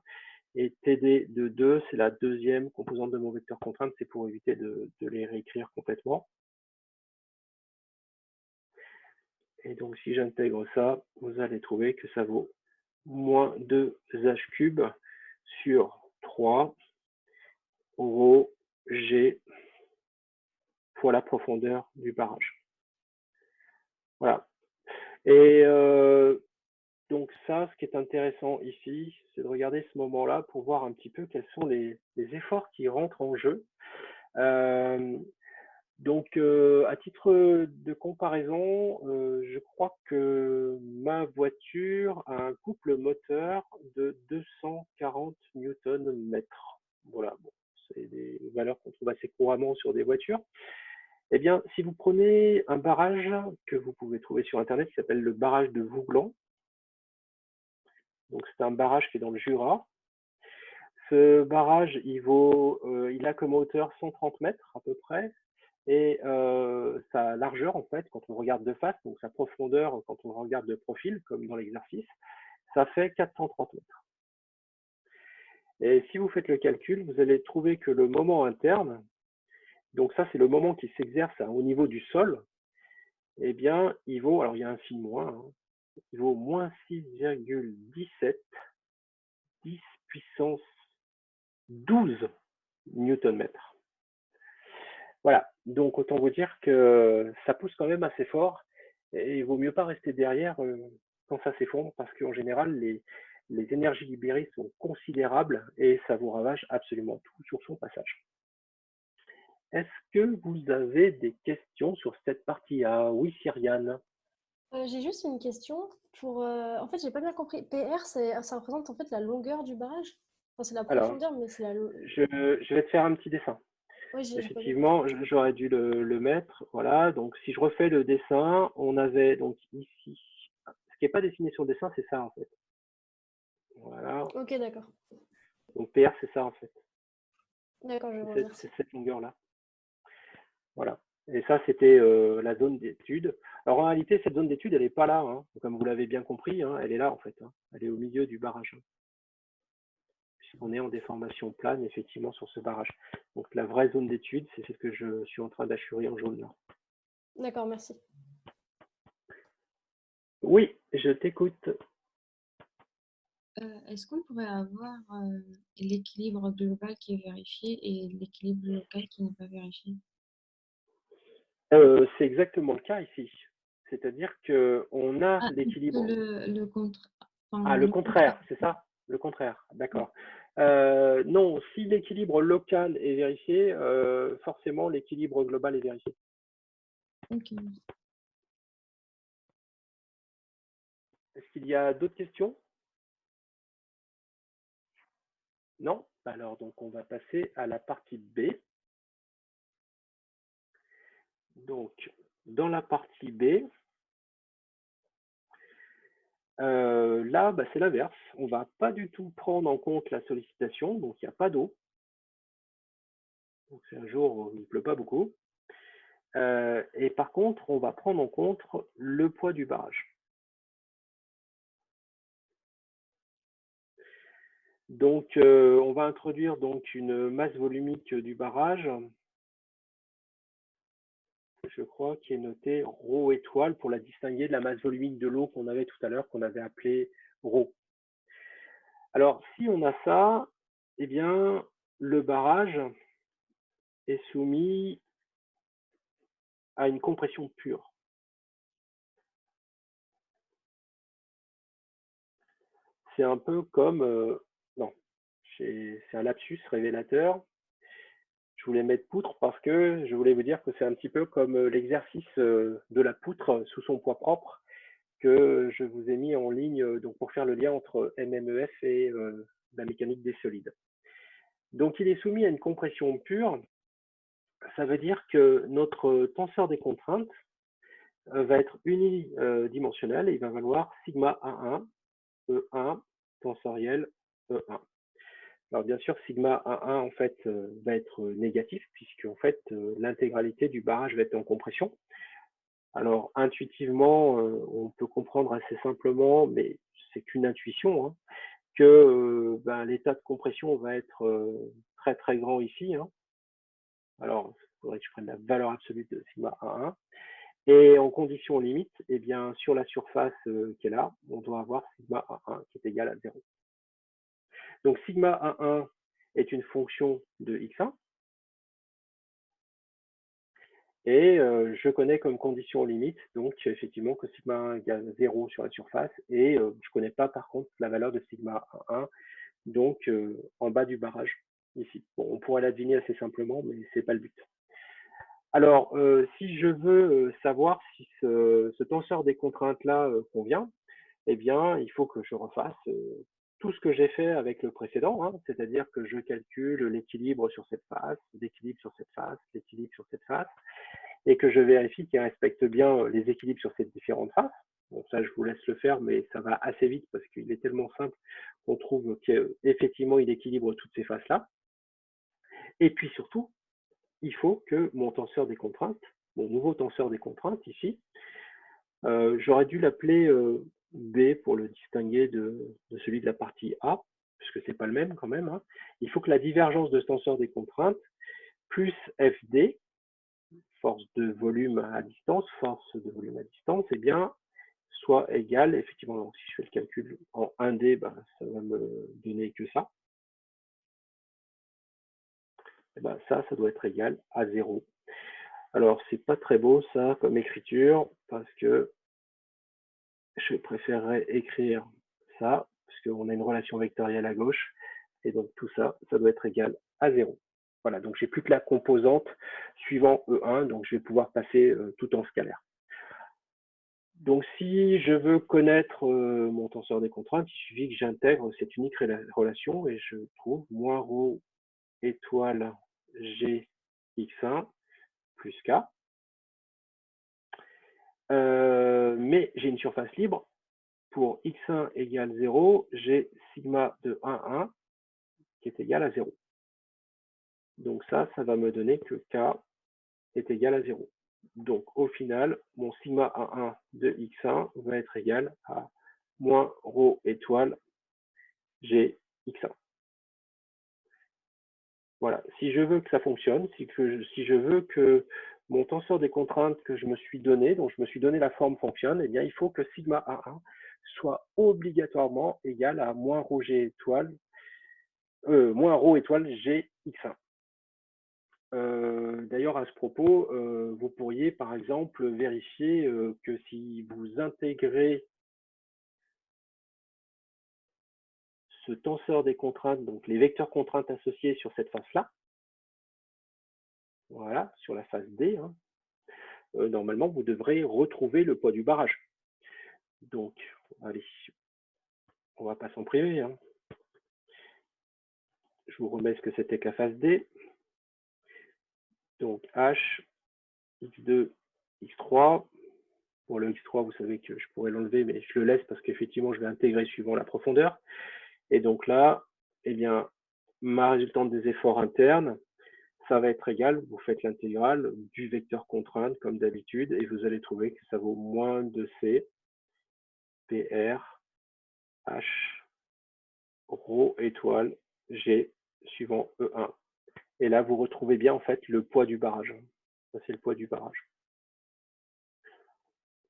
Et TD de 2, c'est la deuxième composante de mon vecteur contrainte. C'est pour éviter de les réécrire complètement. Et donc, si j'intègre ça, vous allez trouver que ça vaut moins 2h³ sur 3 rho G fois la profondeur du barrage. Voilà. Et donc ça, ce qui est intéressant ici, c'est de regarder ce moment-là pour voir un petit peu quels sont les efforts qui rentrent en jeu. Donc, à titre de comparaison, je crois que ma voiture a un couple moteur de 240 Nm. Voilà, bon, c'est des valeurs qu'on trouve assez couramment sur des voitures. Eh bien, si vous prenez un barrage que vous pouvez trouver sur Internet qui s'appelle le barrage de Vouglan, donc c'est un barrage qui est dans le Jura. Ce barrage, il a comme hauteur 130 mètres à peu près. Et sa largeur, en fait, quand on regarde de face, donc sa profondeur, quand on regarde de profil, comme dans l'exercice, ça fait 430 mètres. Et si vous faites le calcul, vous allez trouver que le moment interne, donc ça c'est le moment qui s'exerce au niveau du sol, eh bien, il vaut, alors il y a un signe moins, hein, il vaut moins 6,17 10 puissance 12 Newton-mètres. Voilà, donc autant vous dire que ça pousse quand même assez fort et il vaut mieux pas rester derrière quand ça s'effondre parce qu'en général, les énergies libérées sont considérables et ça vous ravage absolument tout sur son passage. Est-ce que vous avez des questions sur cette partie? Ah oui, Cyriane. J'ai juste une question pour, en fait, j'ai pas bien compris. PR, ça représente en fait la longueur du barrage? Enfin, c'est la Alors, profondeur, mais c'est la je vais te faire un petit dessin. ouais, j'ai pas bien Effectivement, j'aurais dû le mettre. Voilà, donc si je refais le dessin, on avait donc ici, ce qui n'est pas dessiné sur le dessin, c'est ça en fait. Voilà, OK, d'accord. donc PR, c'est ça en fait. D'accord, je vois, C'est merci. cette longueur-là. Voilà. Et ça, c'était la zone d'étude. Alors en réalité, cette zone d'étude, elle n'est pas là, hein. Comme vous l'avez bien compris, hein, elle est là en fait, hein. Elle est au milieu du barrage. Puisqu'on est en déformation plane, effectivement, sur ce barrage. Donc la vraie zone d'étude, c'est ce que je suis en train d'assurer en jaune là. D'accord, merci. Oui, je t'écoute. Est-ce qu'on pourrait avoir l'équilibre global qui est vérifié et l'équilibre local qui n'est pas vérifié? C'est exactement le cas ici. C'est-à-dire qu'on a Ah, l'équilibre. le contre. Ah, le contraire, c'est ça? Le contraire, d'accord. Non, si l'équilibre local est vérifié, forcément l'équilibre global est vérifié. Ok. Est-ce qu'il y a d'autres questions? Non? Alors, donc, on va passer à la partie B. Donc, dans la partie B, là, c'est l'inverse. On ne va pas du tout prendre en compte la sollicitation, donc il n'y a pas d'eau. Donc, c'est un jour où il ne pleut pas beaucoup. Et par contre, on va prendre en compte le poids du barrage. Donc, on va introduire donc une masse volumique du barrage, je crois, qui est notée ρ étoile pour la distinguer de la masse volumique de l'eau qu'on avait tout à l'heure, qu'on avait appelée ρ. Alors, si on a ça, eh bien, le barrage est soumis à une compression pure. C'est un peu comme, non, c'est un lapsus révélateur. Je voulais mettre poutre parce que je voulais vous dire que c'est un petit peu comme l'exercice de la poutre sous son poids propre que je vous ai mis en ligne donc pour faire le lien entre MMEF et la mécanique des solides. Donc il est soumis à une compression pure. Ça veut dire que notre tenseur des contraintes va être unidimensionnel et il va valoir sigma A1, E1, tensoriel E1. Alors bien sûr, sigma A1 en fait va être négatif puisque en fait l'intégralité du barrage va être en compression. Alors intuitivement, on peut comprendre assez simplement, mais c'est qu'une intuition, hein, que ben, l'état de compression va être très très grand ici. Hein. Alors, il faudrait que je prenne la valeur absolue de sigma A1. Et en condition limite, eh bien, sur la surface qui est là, on doit avoir sigma A1 qui est égal à 0. Donc sigma A1 est une fonction de x1. Et je connais comme condition limite, donc effectivement, que sigma 1 égale 0 sur la surface. Et je ne connais pas par contre la valeur de sigma 1, donc en bas du barrage, ici. Bon, on pourrait la deviner assez simplement, mais ce n'est pas le but. Alors, si je veux savoir si ce tenseur des contraintes-là convient, eh bien, il faut que je refasse tout ce que j'ai fait avec le précédent, hein, c'est-à-dire que je calcule l'équilibre sur cette face, l'équilibre sur cette face, l'équilibre sur cette face, et que je vérifie qu'il respecte bien les équilibres sur ces différentes faces. Bon, ça, je vous laisse le faire, mais ça va assez vite parce qu'il est tellement simple qu'on trouve qu'effectivement, il équilibre toutes ces faces-là. Et puis surtout, il faut que mon tenseur des contraintes, mon nouveau tenseur des contraintes ici, j'aurais dû l'appeler B pour le distinguer de celui de la partie A, puisque c'est pas le même quand même. Hein. Il faut que la divergence de ce tenseur des contraintes plus FD, force de volume à distance, eh bien, soit égale, effectivement, donc si je fais le calcul en 1D, ben, ça va me donner que ça. Et ben, ça doit être égal à 0. Alors, c'est pas très beau ça comme écriture, parce que je préférerais écrire ça, parce qu'on a une relation vectorielle à gauche, et donc tout ça, ça doit être égal à 0. Voilà, donc j'ai plus que la composante suivant E1, donc je vais pouvoir passer tout en scalaire. Donc si je veux connaître mon tenseur des contraintes, il suffit que j'intègre cette unique relation et je trouve moins ρ étoile g x1 plus k. Mais j'ai une surface libre. Pour x1 égale 0, j'ai sigma de 1,1 qui est égal à 0. Donc ça va me donner que k est égal à 0. Donc au final, mon sigma 1,1 de x1 va être égal à moins ρ étoile g x1. Voilà, si je veux que ça fonctionne, si je veux que mon tenseur des contraintes que je me suis donné, dont je me suis donné la forme fonctionne, eh bien il faut que sigma 1,1 soit obligatoirement égal à moins ρ g étoile, moins ρ étoile g x1. D'ailleurs, à ce propos, vous pourriez par exemple vérifier que si vous intégrez ce tenseur des contraintes, donc les vecteurs contraintes associés sur cette face-là, voilà, sur la face D, hein, normalement, vous devrez retrouver le poids du barrage. Donc, allez, on va pas s'en priver. Hein. Je vous remets ce que c'était que la face D. Donc, H, X2, X3. Pour le X3, vous savez que je pourrais l'enlever, mais je le laisse parce qu'effectivement, je vais intégrer suivant la profondeur. Et donc là, eh bien, ma résultante des efforts internes, ça va être égal, vous faites l'intégrale du vecteur contrainte comme d'habitude, et vous allez trouver que ça vaut moins de C, PR, H, ρ étoile, G, suivant E1. Et là, vous retrouvez bien en fait le poids du barrage. Ça, c'est le poids du barrage.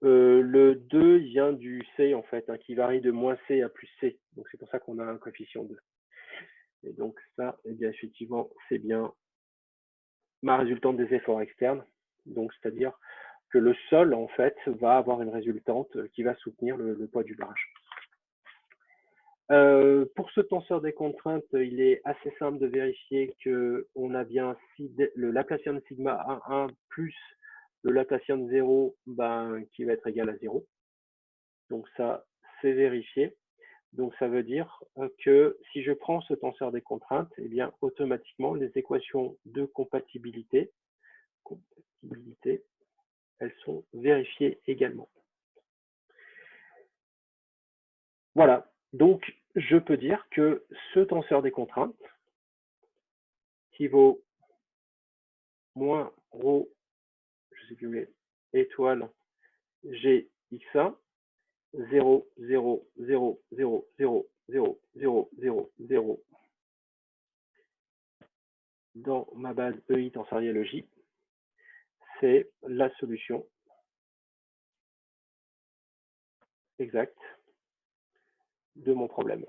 Le 2 vient du C en fait, hein, qui varie de moins C à plus C. Donc c'est pour ça qu'on a un coefficient 2. Et donc ça, eh bien, effectivement, c'est bien ma résultante des efforts externes. Donc c'est-à-dire que le sol en fait va avoir une résultante qui va soutenir le poids du barrage. Pour ce tenseur des contraintes, il est assez simple de vérifier qu'on a bien le Laplacien de sigma 1,1 plus le Laplacien de 0 qui va être égal à 0. Donc ça, c'est vérifié. Donc ça veut dire que si je prends ce tenseur des contraintes, eh bien automatiquement les équations de compatibilité, elles sont vérifiées également. Voilà, donc je peux dire que ce tenseur des contraintes, qui vaut moins ρ, je sais plus mais étoile G x1, 0, 0, 0, 0, 0, 0, 0, 0, 0 dans ma base EI tensorielle J, c'est la solution exacte de mon problème.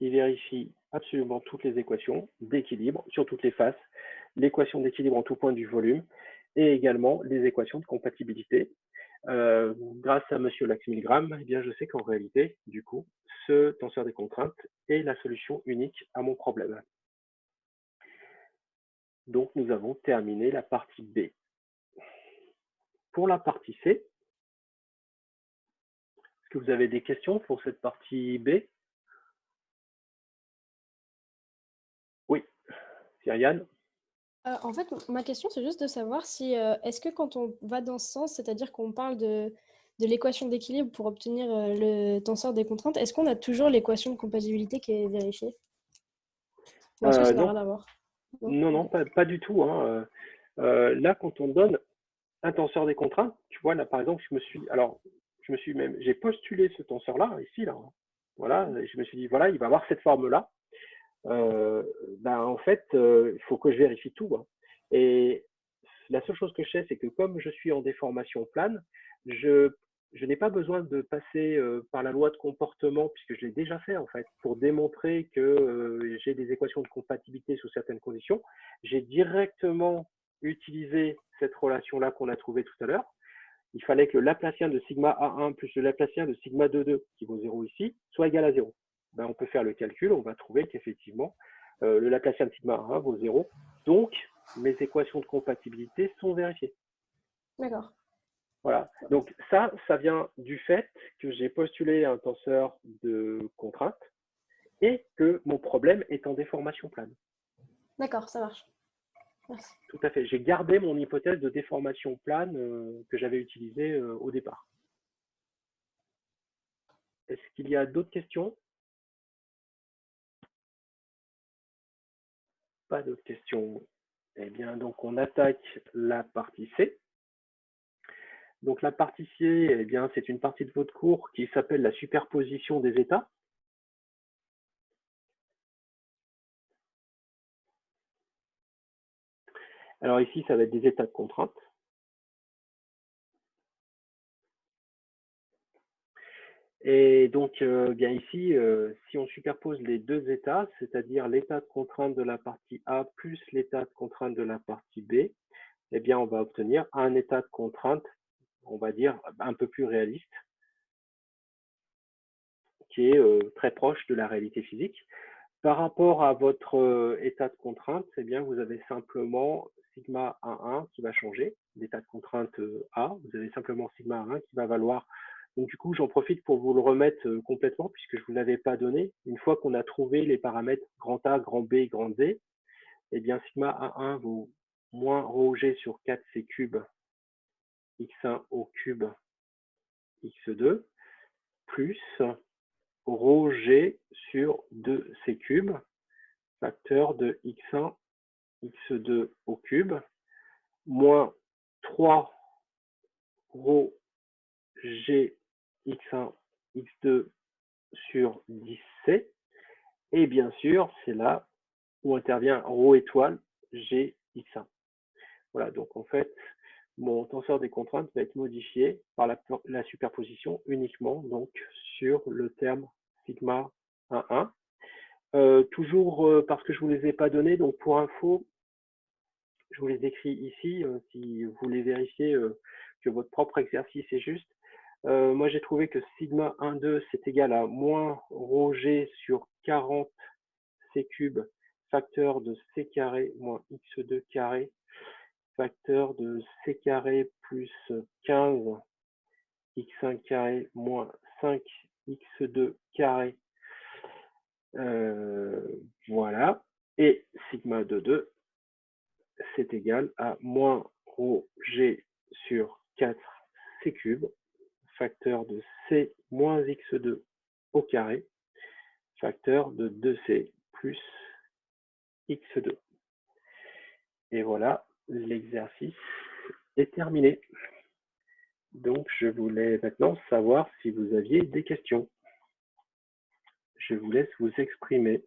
Il vérifie absolument toutes les équations d'équilibre sur toutes les faces, l'équation d'équilibre en tout point du volume et également les équations de compatibilité. Grâce à Monsieur Lax Milgram, eh bien, je sais qu'en réalité, du coup, ce tenseur des contraintes est la solution unique à mon problème. Donc, nous avons terminé la partie B. Pour la partie C, est-ce que vous avez des questions pour cette partie B? Oui, Cyriane. En fait, ma question, c'est juste de savoir si, est-ce que quand on va dans ce sens, c'est-à-dire qu'on parle de l'équation d'équilibre pour obtenir le tenseur des contraintes, est-ce qu'on a toujours l'équation de compatibilité qui est vérifiée? Ou est-ce que ça n'a Non, rien à voir? non, Ok. pas du tout, hein. Là, quand on donne un tenseur des contraintes, tu vois, là, par exemple, j'ai postulé ce tenseur-là, ici, là, hein. Voilà, et je me suis dit, voilà, il va avoir cette forme-là. En fait, il faut que je vérifie tout, hein. Et la seule chose que je sais, c'est que comme je suis en déformation plane, je n'ai pas besoin de passer par la loi de comportement, puisque je l'ai déjà fait, en fait, pour démontrer que j'ai des équations de compatibilité sous certaines conditions. J'ai directement utilisé cette relation-là qu'on a trouvée tout à l'heure. Il fallait que le Laplacien de sigma A1 plus le Laplacien de sigma 2,2, qui vaut 0 ici, soit égal à 0. On peut faire le calcul, on va trouver qu'effectivement, le Laplacien de sigma A1 vaut 0. Donc, mes équations de compatibilité sont vérifiées. D'accord. Voilà. Donc, ça vient du fait que j'ai postulé un tenseur de contrainte et que mon problème est en déformation plane. D'accord, ça marche. Merci. Tout à fait. J'ai gardé mon hypothèse de déformation plane que j'avais utilisée au départ. Est-ce qu'il y a d'autres questions? Pas d'autres questions. Eh bien, donc on attaque la partie C. Donc la partie C, eh bien, c'est une partie de votre cours qui s'appelle la superposition des états. Alors ici, ça va être des états de contrainte. Et donc, bien ici, si on superpose les deux états, c'est-à-dire l'état de contrainte de la partie A plus l'état de contrainte de la partie B, eh bien, on va obtenir un état de contrainte, on va dire, un peu plus réaliste, qui est très proche de la réalité physique. Par rapport à votre état de contrainte, eh bien, vous avez simplement sigma A1 qui va changer, l'état de contrainte A, vous avez simplement sigma A1 qui va valoir. Donc du coup, j'en profite pour vous le remettre complètement puisque je ne vous l'avais pas donné. Une fois qu'on a trouvé les paramètres grand A, grand B, grand D, eh bien sigma A1 vaut moins ρg sur 4c cube x1 au cube x2 plus ρg sur 2c cube facteur de x1 x2 au cube, moins 3 ρ g x1 x2 sur 10c. Et bien sûr, c'est là où intervient ρ étoile g x1. Voilà, donc en fait, mon tenseur des contraintes va être modifié par la superposition uniquement donc sur le terme sigma 1,1. Toujours parce que je ne vous les ai pas donnés, donc pour info, je vous les écris ici, si vous voulez vérifier que votre propre exercice est juste. Moi, j'ai trouvé que sigma 1,2, c'est égal à moins ρg sur 40 c cube facteur de c carré moins x2 carré facteur de c carré plus 15 x1 carré moins 5 x2 carré. Voilà. Et sigma 2,2, c'est égal à moins ρg sur 4 c cube, facteur de c moins x2 au carré, facteur de 2c plus x2. Et voilà, l'exercice est terminé. Donc, je voulais maintenant savoir si vous aviez des questions. Je vous laisse vous exprimer.